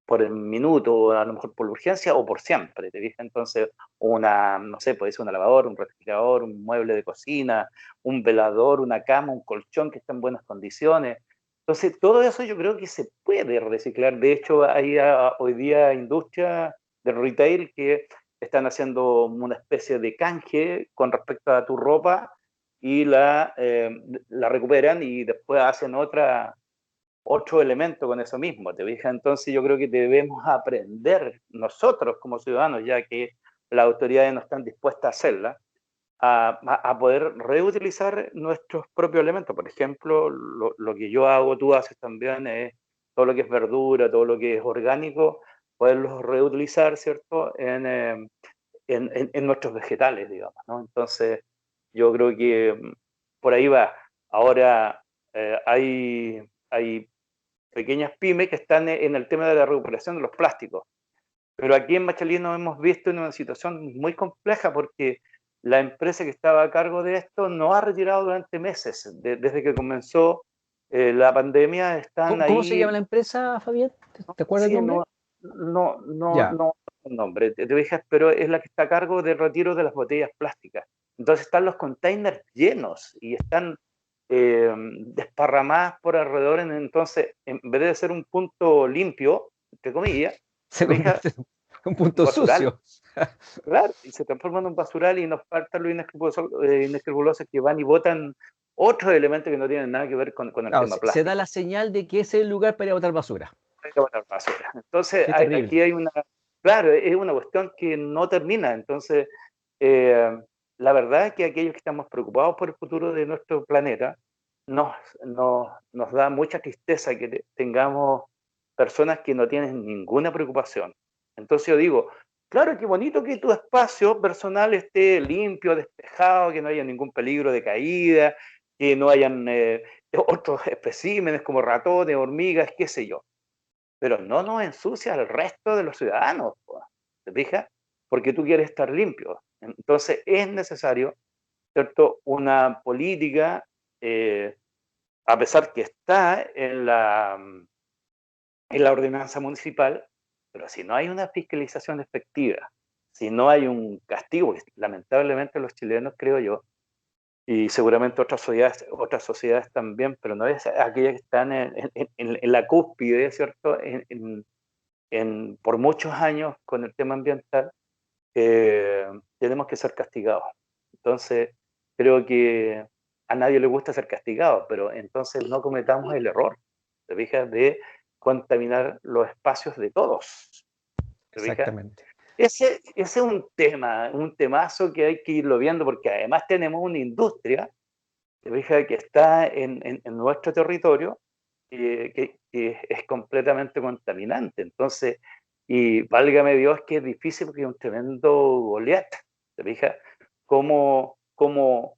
por el minuto, a lo mejor por la urgencia o por siempre. ¿Te fijas? Entonces, no sé, puede ser una lavadora, un refrigerador, un mueble de cocina, un velador, una cama, un colchón que está en buenas condiciones. Entonces, todo eso yo creo que se puede reciclar. De hecho, hay hoy día industria de retail que están haciendo una especie de canje con respecto a tu ropa y la recuperan y después hacen otro elemento con eso mismo, ¿te fijas? Entonces yo creo que debemos aprender nosotros como ciudadanos, ya que las autoridades no están dispuestas a hacerla, a poder reutilizar nuestros propios elementos. Por ejemplo, lo que yo hago, tú haces también, es todo lo que es verdura, todo lo que es orgánico, poderlos reutilizar, ¿cierto?, en nuestros vegetales, digamos, ¿no? Entonces, yo creo que por ahí va. Ahora, hay pequeñas pymes que están en el tema de la recuperación de los plásticos. Pero aquí en Machalí nos hemos visto en una situación muy compleja porque la empresa que estaba a cargo de esto no ha retirado durante meses. Desde que comenzó la pandemia están ¿Cómo se llama ahí. la empresa, Fabián? ¿Te acuerdas el Sí, nombre? Ya. no el nombre, te fijas, pero es la que está a cargo del retiro de las botellas plásticas. Entonces están los containers llenos y están desparramadas por alrededor. Entonces, en vez de ser un punto limpio, entre comillas, Se te fijas, convierte en un un punto basural. sucio. Claro, y se transforma en un basural y nos faltan los inescrupulosos que van y botan otros elementos que no tienen nada que ver con el Claro, tema se da plástico. la señal de que ese es el lugar para ir a botar basura. Hay que botar basura. Entonces, Qué terrible. aquí hay claro, es una cuestión que no termina. Entonces, eh, la verdad es que aquellos que estamos preocupados por el futuro de nuestro planeta, nos, nos da mucha tristeza que tengamos personas que no tienen ninguna preocupación. Entonces yo digo, claro, qué bonito que tu espacio personal esté limpio, despejado, que no haya ningún peligro de caída, que no hayan otros especímenes como ratones, hormigas, qué sé yo. Pero no nos ensucia al resto de los ciudadanos, po, ¿te fijas? Porque tú quieres estar limpio. Entonces es necesario, ¿cierto?, una política, eh, a pesar que está en la ordenanza municipal, pero si no hay una fiscalización efectiva, si no hay un castigo, lamentablemente los chilenos, creo yo, y seguramente otras sociedades también, pero no es aquellas que están en la cúspide, ¿cierto? Por muchos años con el tema ambiental, tenemos que ser castigados. Entonces, creo que a nadie le gusta ser castigado, pero entonces no cometamos el error, ¿te fijas?, de contaminar los espacios de todos, ¿te fijas? Exactamente. Ese es un temazo que hay que irlo viendo, porque además tenemos una industria, ¿te fijas?, que está en nuestro territorio, que es completamente contaminante. Entonces, y válgame Dios que es difícil porque es un tremendo Goliat, ¿te fijas? ¿Cómo, cómo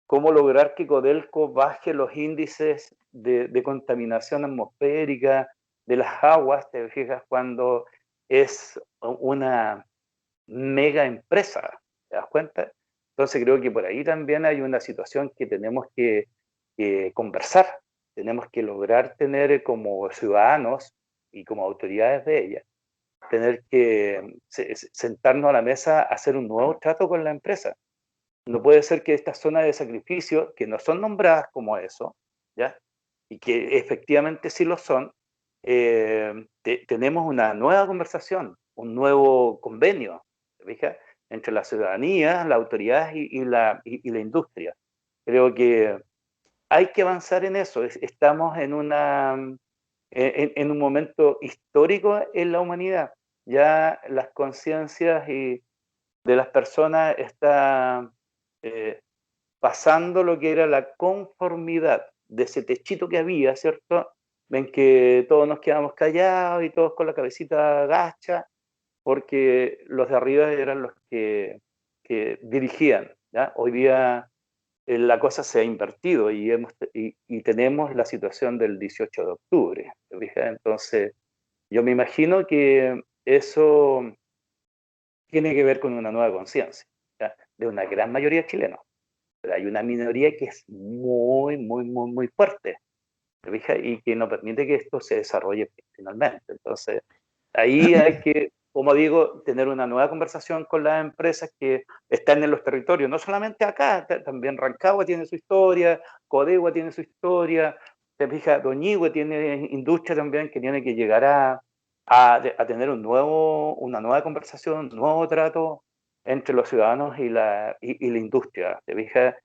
lograr que Codelco baje los índices de contaminación atmosférica de las aguas, te fijas, cuando es una mega empresa, ¿te das cuenta? Entonces creo que por ahí también hay una situación que tenemos que conversar, tenemos que lograr tener como ciudadanos y como autoridades de ella, tener que sentarnos a la mesa a hacer un nuevo trato con la empresa. No puede ser que estas zonas de sacrificio, que no son nombradas como eso, ¿ya? Y que efectivamente sí lo son, tenemos una nueva conversación, un nuevo convenio, ¿te fijas?, entre la ciudadanía, las autoridades y la industria. Creo que hay que avanzar en eso. Estamos en un momento histórico en la humanidad. Ya las conciencias de las personas están eh, pasando lo que era la conformidad de ese techito que había, ¿cierto? Ven que todos nos quedamos callados y todos con la cabecita agacha, porque los de arriba eran los que dirigían, ¿ya? Hoy día la cosa se ha invertido y tenemos la situación del 18 de octubre, ¿te fijas? Entonces, yo me imagino que eso tiene que ver con una nueva conciencia, ¿ya?, de una gran mayoría de chilenos, pero hay una minoría que es muy, muy, muy, muy fuerte, ¿te fijas?, y que no permite que esto se desarrolle finalmente. Entonces, ahí hay que, como digo, tener una nueva conversación con las empresas que están en los territorios, no solamente acá, también Rancagua tiene su historia, Codegua tiene su historia, te fijas, Doñihue tiene industria también que tiene que llegar a tener una nueva conversación, un nuevo trato entre los ciudadanos y la industria, te fijas.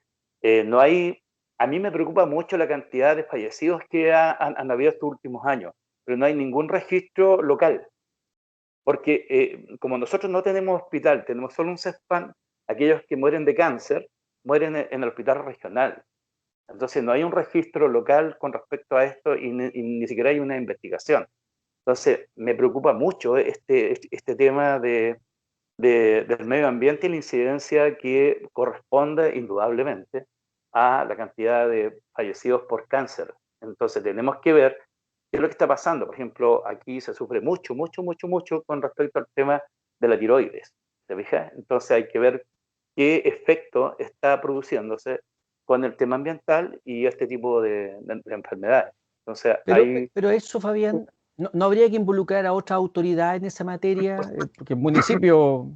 No hay, a mí me preocupa mucho la cantidad de fallecidos que han habido estos últimos años, pero no hay ningún registro local, porque como nosotros no tenemos hospital, tenemos solo un CESPAN, aquellos que mueren de cáncer mueren en el hospital regional. Entonces no hay un registro local con respecto a esto y ni siquiera hay una investigación. Entonces me preocupa mucho este tema del medio ambiente y la incidencia que corresponde indudablemente a la cantidad de fallecidos por cáncer. Entonces tenemos que ver qué es lo que está pasando. Por ejemplo, aquí se sufre mucho, mucho, mucho, mucho con respecto al tema de la tiroides. ¿Te fijas? Entonces hay que ver qué efecto está produciéndose con el tema ambiental y este tipo de enfermedades. Entonces hay... Pero eso, Fabián, ¿no habría que involucrar a otra autoridad en esa materia? Porque el municipio,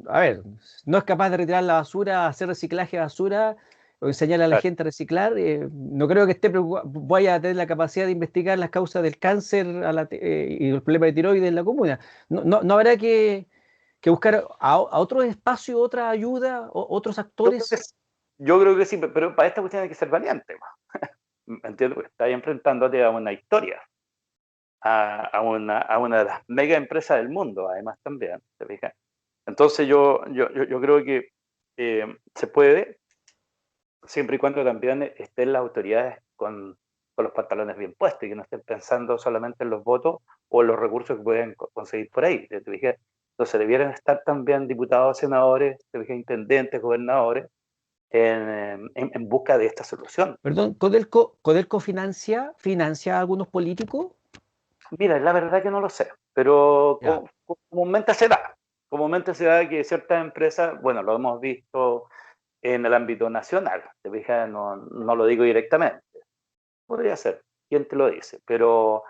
a ver, no es capaz de retirar la basura, hacer reciclaje de basura o enseñar a la gente a reciclar. No creo que vaya a tener la capacidad de investigar las causas del cáncer y el problema de tiroides en la comuna. ¿No habrá que buscar a otro espacio, otra ayuda, otros Yo creo que, actores? yo creo que sí, pero para esta cuestión hay que ser valiente. ¿Me entiendes? Porque estás enfrentándote a una historia, a una de las mega empresas del mundo, además también, ¿te fijas? Entonces yo creo que se puede, siempre y cuando también estén las autoridades con los pantalones bien puestos y que no estén pensando solamente en los votos o en los recursos que pueden conseguir por ahí, ¿te fijas? Entonces debieran estar también diputados, senadores, intendentes, gobernadores, en busca de esta solución. Perdón, ¿Codelco financia a algunos políticos? Mira, la verdad que no lo sé, pero Ya. comúnmente se da. Comúnmente se da que ciertas empresas, bueno, lo hemos visto en el ámbito nacional, te fijas, no lo digo directamente. Podría ser, quién te lo dice, pero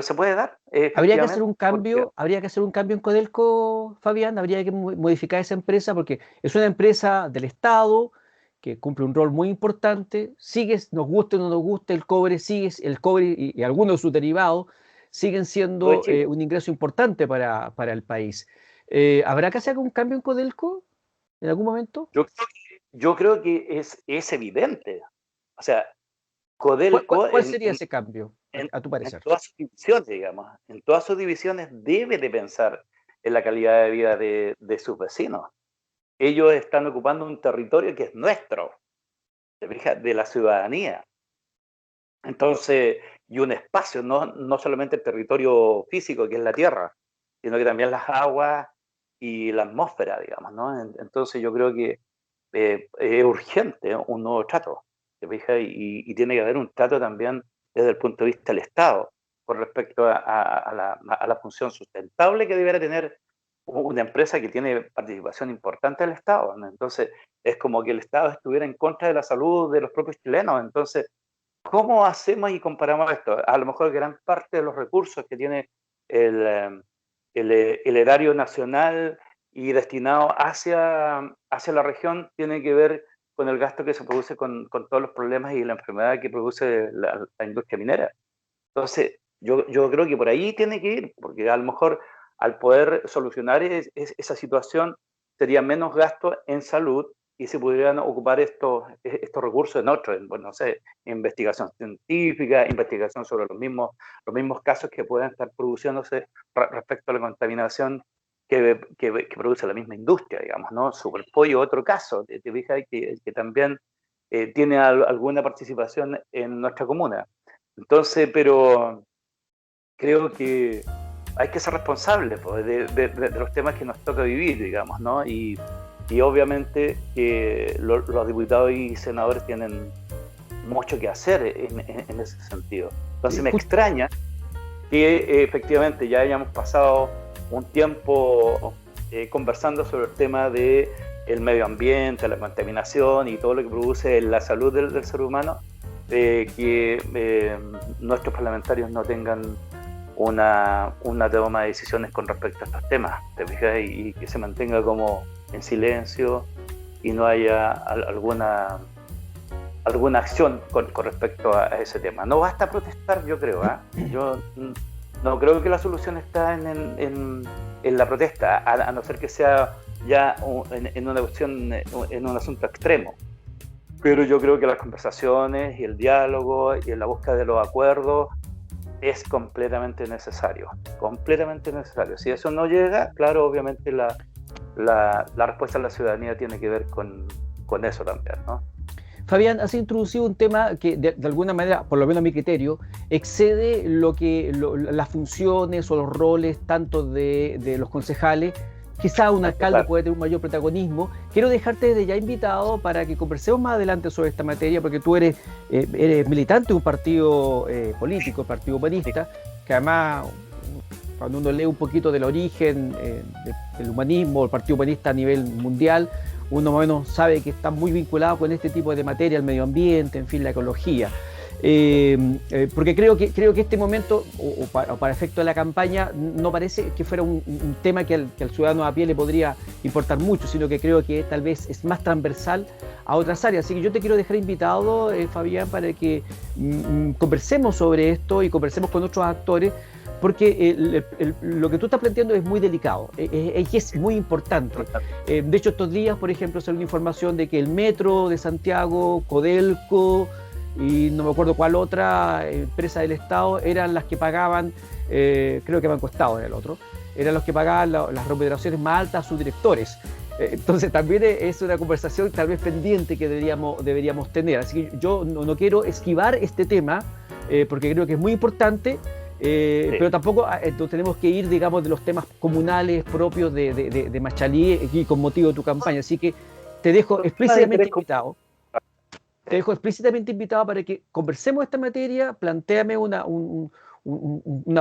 se puede dar, Habría que hacer efectivamente, un porque cambio, habría que hacer un cambio en Codelco, Fabián, habría que modificar esa empresa porque es una empresa del Estado que cumple un rol muy importante, sigue, nos guste o no nos guste, el cobre sigue, el cobre y algunos de sus derivados siguen lo de siendo Chile. un ingreso importante para el país. ¿Habrá que hacer un cambio en Codelco en algún momento? Yo creo que es evidente. O sea, ¿Cuál, cuál- Codelco cuál sería ese cambio, en, a tu en parecer? todas sus divisiones, digamos, en todas sus divisiones debe de pensar en la calidad de vida de sus vecinos. Ellos están ocupando un territorio que es nuestro, ¿te fijas? De la ciudadanía. Entonces, y un espacio, no solamente el territorio físico, que es la tierra, sino que también las aguas y la atmósfera, digamos, ¿no? Entonces yo creo que es urgente un nuevo trato, ¿te fijas? Y tiene que haber un trato también desde el punto de vista del Estado con respecto a la función sustentable que debiera tener una empresa que tiene participación importante del Estado, ¿no? Entonces, es como que el Estado estuviera en contra de la salud de los propios chilenos. Entonces, ¿cómo hacemos y comparamos esto? A lo mejor gran parte de los recursos que tiene el erario nacional y destinado hacia la región tiene que ver con el gasto que se produce con todos los problemas y la enfermedad que produce la industria minera. Entonces, yo creo que por ahí tiene que ir, porque a lo mejor al poder solucionar esa situación sería menos gasto en salud y se podrían ocupar estos recursos en otros, bueno, no sé, investigación científica, investigación sobre los mismos casos que puedan estar produciéndose respecto a la contaminación que produce la misma industria, digamos, ¿no? Superpollo, otro caso, te fijas que también tiene alguna participación en nuestra comuna. Entonces, pero creo que hay que ser responsable pues, de los temas que nos toca vivir, digamos, ¿no? Y obviamente que los diputados y senadores tienen mucho que hacer en ese sentido. Entonces me extraña que efectivamente ya hayamos pasado un tiempo conversando sobre el tema de el medio ambiente, la contaminación y todo lo que produce la salud del ser humano, que nuestros parlamentarios no tengan una toma de decisiones con respecto a estos temas, ¿te fijas? Y que se mantenga como en silencio y no haya alguna acción con respecto a ese tema. No basta protestar, yo creo, ¿eh? Yo no creo que la solución está en la protesta, a no ser que sea ya en una cuestión, en un asunto extremo. Pero yo creo que las conversaciones y el diálogo y la búsqueda de los acuerdos es completamente necesario, completamente necesario. Si eso no llega, claro, obviamente la respuesta de la ciudadanía tiene que ver con eso también, ¿no? Fabián, has introducido un tema que de alguna manera, por lo menos a mi criterio, excede las funciones o los roles tanto de los concejales. Quizá un alcalde puede tener un mayor protagonismo. Quiero dejarte desde ya invitado para que conversemos más adelante sobre esta materia, porque tú eres militante de un partido político, el Partido Humanista, que además, cuando uno lee un poquito del origen del humanismo, el Partido Humanista a nivel mundial, uno más o menos sabe que está muy vinculado con este tipo de materia, el medio ambiente, en fin, la ecología. Porque creo que este momento, o para efecto de la campaña, no parece que fuera un tema que al ciudadano a pie le podría importar mucho, sino que creo que tal vez es más transversal a otras áreas. Así que yo te quiero dejar invitado, Fabián, para que conversemos sobre esto y conversemos con otros actores, porque lo que tú estás planteando es muy delicado y es muy importante. De hecho, estos días, por ejemplo, salió una información de que el Metro de Santiago, Codelco y no me acuerdo cuál otra empresa del Estado eran las que pagaban, creo que Banco Estado era el otro, eran los que pagaban las remuneraciones más altas a sus directores. Entonces también es una conversación tal vez pendiente que deberíamos tener. Así que yo no quiero esquivar este tema porque creo que es muy importante. Pero tampoco tenemos que ir, digamos, de los temas comunales propios de Machalí y con motivo de tu campaña. Así que te dejo explícitamente invitado. Te dejo explícitamente invitado para que conversemos esta materia, plantéame una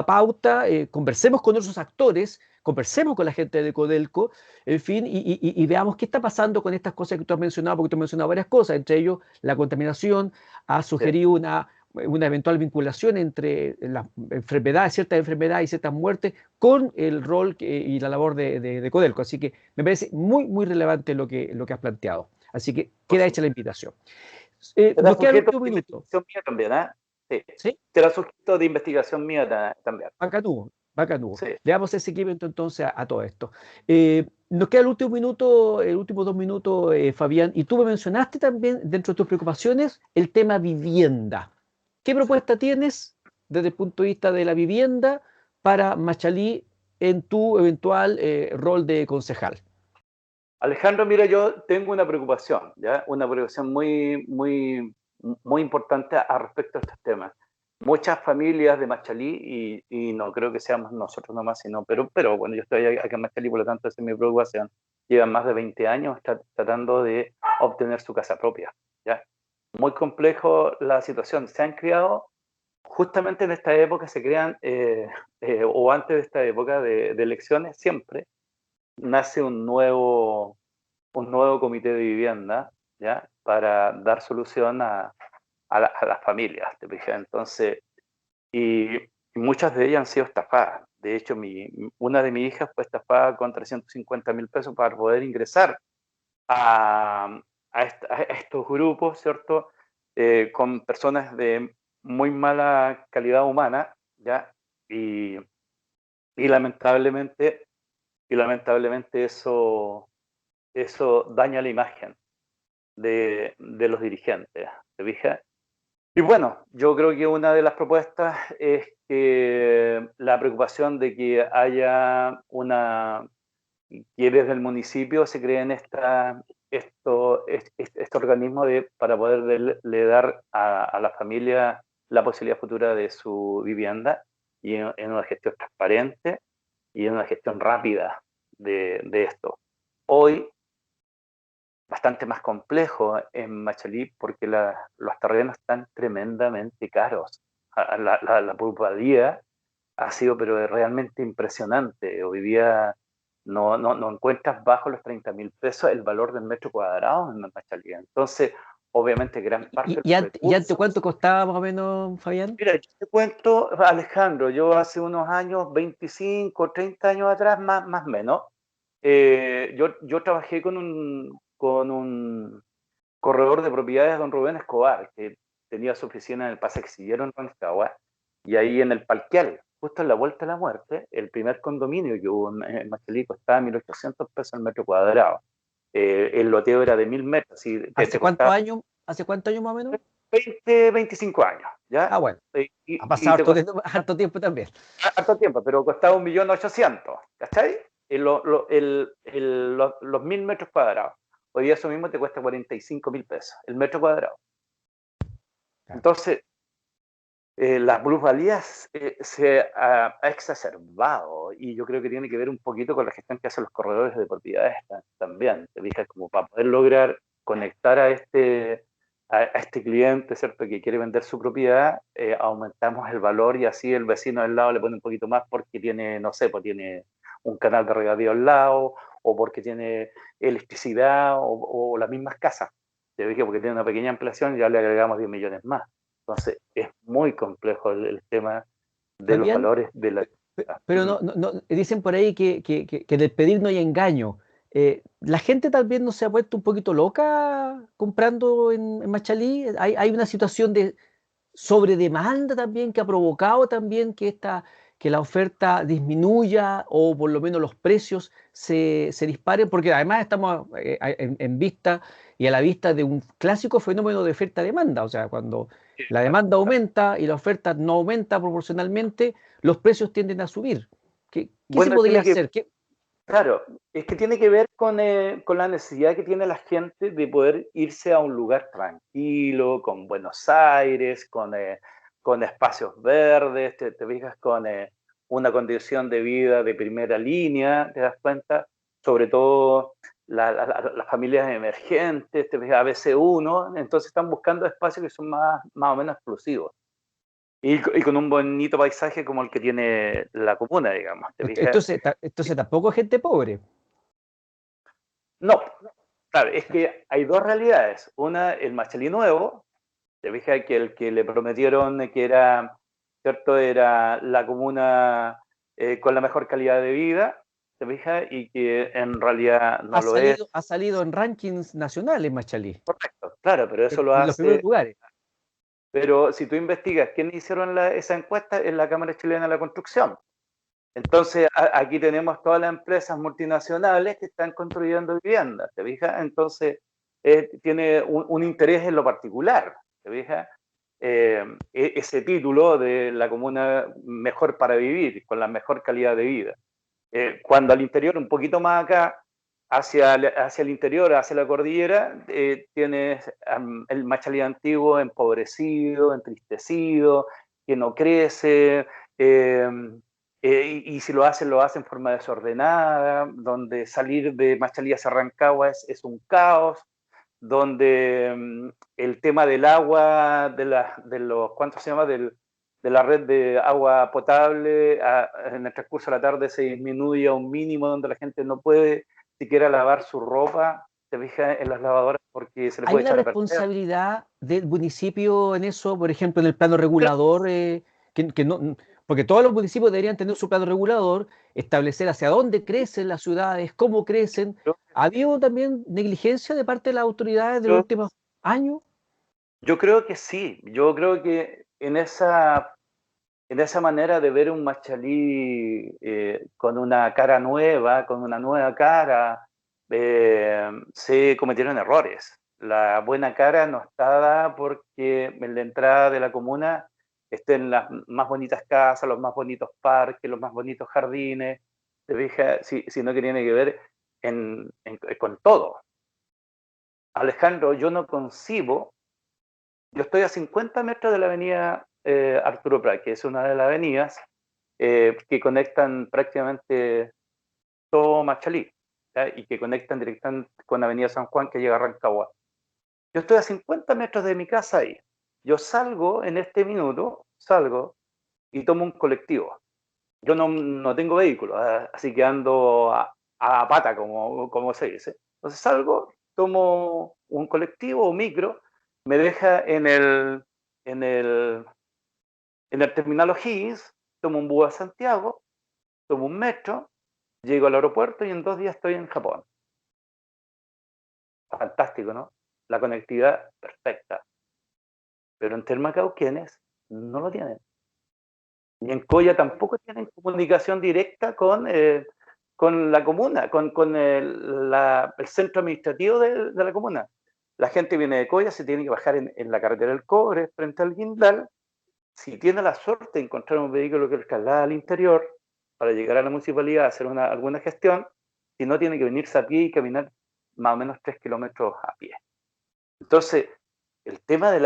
pauta, conversemos con otros actores, conversemos con la gente de Codelco, en fin, y veamos qué está pasando con estas cosas que tú has mencionado, porque tú has mencionado varias cosas, entre ellos la contaminación, has sugerido una eventual vinculación entre las enfermedades, ciertas enfermedades y ciertas muertes con el rol y la labor de Codelco. Así que me parece muy, muy relevante lo que has planteado. Así que queda hecha la invitación. Nos queda el último minuto. También, ¿eh? Sí. ¿Sí? Será sujeto de investigación mía también. Bacanudo, bacanudo. Sí. Le damos ese seguimiento entonces a todo esto. Nos queda el último minuto, el último 2 minutos, Fabián, y tú me mencionaste también, dentro de tus preocupaciones, el tema vivienda. ¿Qué propuesta tienes desde el punto de vista de la vivienda para Machalí en tu eventual rol de concejal? Alejandro, mira, yo tengo una preocupación, ¿ya? Una preocupación muy, muy, muy importante respecto a estos temas. Muchas familias de Machalí, y no creo que seamos nosotros nomás, sino, pero bueno, yo estoy acá en Machalí, por lo tanto, esa es mi preocupación. Llevan más de 20 años tratando de obtener su casa propia, ¿ya? Muy complejo la situación. Se han creado, justamente en esta época, se crean, o antes de esta época de elecciones, siempre nace un nuevo comité de vivienda, ¿ya? Para dar solución a las familias, ¿te fijas? Entonces, y muchas de ellas han sido estafadas. De hecho, una de mis hijas fue estafada con 350.000 pesos para poder ingresar a estos grupos, ¿cierto? Con personas de muy mala calidad humana, ¿ya? Y lamentablemente, eso daña la imagen de los dirigentes, ¿te fijas? Y bueno, yo creo que una de las propuestas es que la preocupación de que haya que desde el municipio se creen este organismo para poder le dar a la familia la posibilidad futura de su vivienda y en una gestión transparente y en una gestión rápida de esto. Hoy, bastante más complejo en Machalí porque los terrenos están tremendamente caros. La plusvalía ha sido pero realmente impresionante. Hoy día no encuentras bajo los 30.000 pesos el valor del metro cuadrado en Machalí. Entonces, obviamente, gran parte de los ¿Y antes recursos. cuánto costaba más o menos, Fabián? Mira, yo te cuento, Alejandro, yo hace unos años, 25, 30 años atrás, más o menos, yo trabajé con un corredor de propiedades, don Rubén Escobar, que tenía su oficina en el Paso Exillero en Rancagua, y ahí en el Parquial, justo en la Vuelta a la Muerte, el primer condominio que hubo en Machalí costaba 1.800 pesos el metro cuadrado. El loteo era de 1.000 metros. Y ¿Hace cuántos años? ¿Hace cuántos años más o menos? 20, 25 años, ¿ya? Ah, bueno. Ha pasado Y te harto tiempo también. harto tiempo, pero costaba 1.800.000, ¿cachai? Los 1.000 metros cuadrados. Hoy día eso mismo te cuesta 45.000 pesos, el metro cuadrado. Entonces, las plusvalías se ha exacerbado y yo creo que tiene que ver un poquito con la gestión que hacen los corredores de propiedades también. Te fijas, como para poder lograr conectar a este cliente, ¿cierto?, que quiere vender su propiedad, aumentamos el valor y así el vecino del lado le pone un poquito más porque tiene, no sé, pues tiene un canal de regadío al lado o porque tiene electricidad o las mismas casas. Te fijas, porque tiene una pequeña ampliación y ya le agregamos 10 millones más. Entonces, es muy complejo el tema de los Fabián, valores de la... pero dicen por ahí que en el pedir no hay engaño. La gente tal vez no se ha puesto un poquito loca comprando en Machalí. Hay una situación de sobredemanda también que ha provocado también que la oferta disminuya o por lo menos los precios se disparen, porque además estamos en vista y a la vista de un clásico fenómeno de oferta-demanda. O sea, cuando la demanda aumenta y la oferta no aumenta proporcionalmente, los precios tienden a subir. ¿Qué se Bueno, podría hacer? claro, es que tiene que ver con la necesidad que tiene la gente de poder irse a un lugar tranquilo, con Buenos Aires, con espacios verdes, te fijas con una condición de vida de primera línea, te das cuenta, sobre todo las familias emergentes, te fijas, ABC1, entonces están buscando espacios que son más o menos exclusivos. Y con un bonito paisaje como el que tiene la comuna, digamos, ¿te fijas? Entonces tampoco es gente pobre. No, claro, es que hay dos realidades. Una, el Machalí nuevo, te fijas que el que le prometieron que era, ¿cierto? Era la comuna con la mejor calidad de vida, te fijas, y que en realidad no lo es. Ha salido en rankings nacionales, Machalí, Correcto, claro, pero eso lo en los primeros hace. lugares. Pero si tú investigas quiénes hicieron esa encuesta, es la Cámara Chilena de la Construcción. Entonces, aquí tenemos todas las empresas multinacionales que están construyendo viviendas, ¿te fijas? Entonces, tiene un interés en lo particular, ¿te fijas? Ese título de la comuna mejor para vivir, con la mejor calidad de vida. Cuando al interior, un poquito más acá, hacia el interior, hacia la cordillera, tienes el Machalí antiguo empobrecido, entristecido, que no crece, y si lo hacen en forma desordenada, donde salir de Machalí hacia Rancagua es un caos, donde el tema del agua, ¿cuánto se llama? De la red de agua potable en el transcurso de la tarde se disminuye a un mínimo donde la gente no puede siquiera lavar su ropa, se fija en las lavadoras porque se le ¿Hay puede una echar a perder. responsabilidad del municipio en eso, por ejemplo, en el plano regulador? Que no, porque todos los municipios deberían tener su plano regulador, establecer hacia dónde crecen las ciudades, cómo crecen. Yo, ¿Ha habido también negligencia de parte de las autoridades de los yo, últimos años? yo creo que sí, yo creo que en esa manera de ver un Machalí con una cara nueva, con una nueva cara, se cometieron errores. La buena cara no está dada porque en la entrada de la comuna estén las más bonitas casas, los más bonitos parques, los más bonitos jardines, te fijas, sino que tiene que ver con todo. Alejandro, yo no concibo, yo estoy a 50 metros de la avenida Arturo Prat, que es una de las avenidas que conectan prácticamente todo Machalí, ¿ya? Y que conectan directamente con la avenida San Juan que llega a Rancagua. Yo estoy a 50 metros de mi casa ahí. Yo salgo en este minuto, salgo y tomo un colectivo. Yo no tengo vehículo, así que ando a pata, como se dice. Entonces salgo, tomo un colectivo o micro, me deja en el, en el terminal O'Higgins, tomo un bus a Santiago, tomo un metro, llego al aeropuerto y en 2 días estoy en Japón. Fantástico, ¿no? La conectividad perfecta. Pero en Termacauquenes no lo tienen. Y en Coya tampoco tienen comunicación directa con la comuna, con el centro administrativo de la comuna. La gente viene de Coya, se tiene que bajar en la carretera del Cobre, frente al Guindal. Si tiene la suerte de encontrar un vehículo que lo traslada al interior para llegar a la municipalidad a hacer alguna gestión, si no, tiene que venirse a pie y caminar más o menos 3 kilómetros a pie. Entonces, el tema de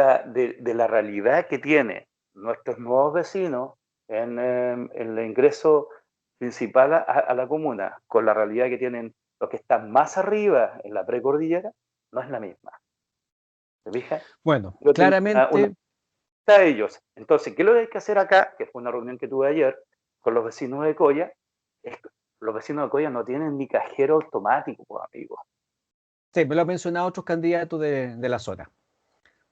la realidad que tienen nuestros nuevos vecinos en el ingreso principal a la comuna, con la realidad que tienen los que están más arriba en la precordillera, no es la misma. ¿Te fijas? Bueno, Yo tengo una claramente, a ellos. Entonces, ¿qué es lo que hay que hacer acá? Que fue una reunión que tuve ayer con los vecinos de Coya. Es que los vecinos de Coya no tienen ni cajero automático, pues, amigos. sí, me lo han mencionado otros candidatos de la zona.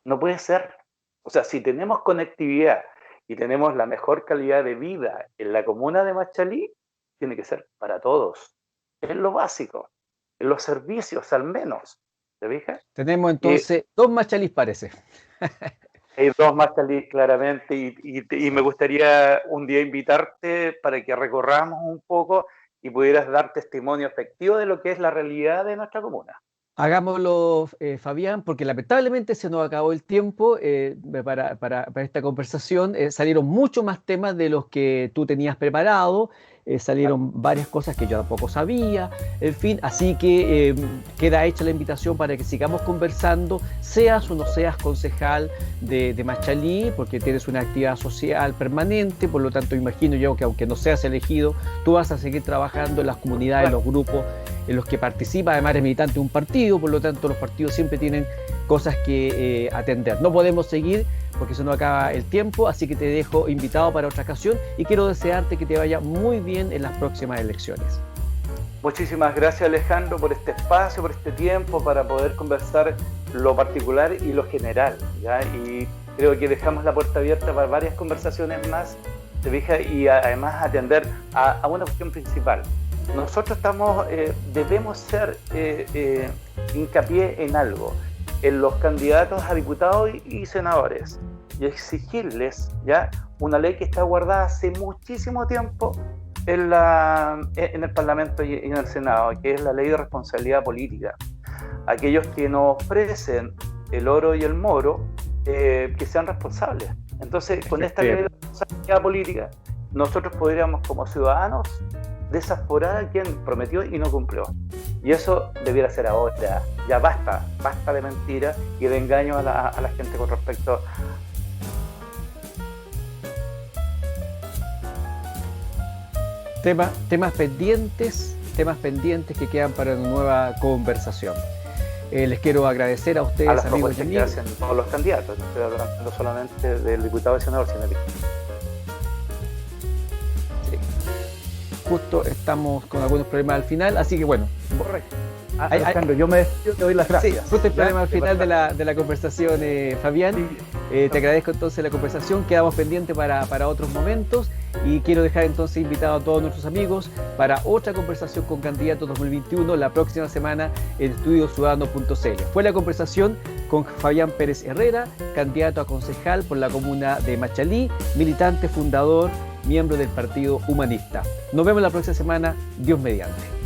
No puede ser. O sea, si tenemos conectividad y tenemos la mejor calidad de vida en la comuna de Machalí, tiene que ser para todos. Es lo básico. En los servicios, al menos. ¿Te fijas? Tenemos Y entonces dos Machalís, parece. hay dos Machalí claramente y me gustaría un día invitarte para que recorramos un poco y pudieras dar testimonio efectivo de lo que es la realidad de nuestra comuna. Hagámoslo, Fabián, porque lamentablemente se nos acabó el tiempo para esta conversación. Salieron muchos más temas de los que tú tenías preparado. salieron varias cosas que yo tampoco sabía, en fin, así que queda hecha la invitación para que sigamos conversando, seas o no seas concejal de Machalí, porque tienes una actividad social permanente, por lo tanto imagino yo que aunque no seas elegido, tú vas a seguir trabajando en las comunidades, en los grupos en los que participa, además eres militante de un partido, por lo tanto los partidos siempre tienen cosas que atender. No podemos seguir porque se nos acaba el tiempo, así que te dejo invitado para otra ocasión y quiero desearte que te vaya muy bien en las próximas elecciones. Muchísimas gracias, Alejandro, por este espacio, por este tiempo para poder conversar lo particular y lo general, ¿ya? Y creo que dejamos la puerta abierta para varias conversaciones más, ¿te fijas? Y además atender a una cuestión principal. Nosotros debemos hacer hincapié en algo, en los candidatos a diputados y senadores, y exigirles ya una ley que está guardada hace muchísimo tiempo en el Parlamento y en el Senado, que es la ley de responsabilidad política. Aquellos que nos ofrecen el oro y el moro, que sean responsables. Entonces, con esta ley de responsabilidad política, nosotros podríamos, como ciudadanos, desaforar a quien prometió y no cumplió. Y eso debiera ser ahora. Ya basta de mentiras y de engaño a la gente con respecto temas pendientes que quedan para una nueva conversación. Les quiero agradecer a ustedes, a las amigos y amigos. Que hacen todos los candidatos, no estoy hablando solamente del diputado y senador, sino que justo estamos con algunos problemas al final, así que bueno. Correcto. Alejandro, yo me despido, te doy las gracias. Sí, justo el problema al final de la conversación, Fabián. Sí. Te agradezco entonces la conversación, quedamos pendientes para otros momentos y quiero dejar entonces invitado a todos nuestros amigos para otra conversación con Candidatos 2021 la próxima semana en estudiociudadano.cl. Fue la conversación con Fabián Pérez Herrera, candidato a concejal por la comuna de Machalí, militante fundador, miembro del Partido Humanista. Nos vemos la próxima semana, Dios mediante.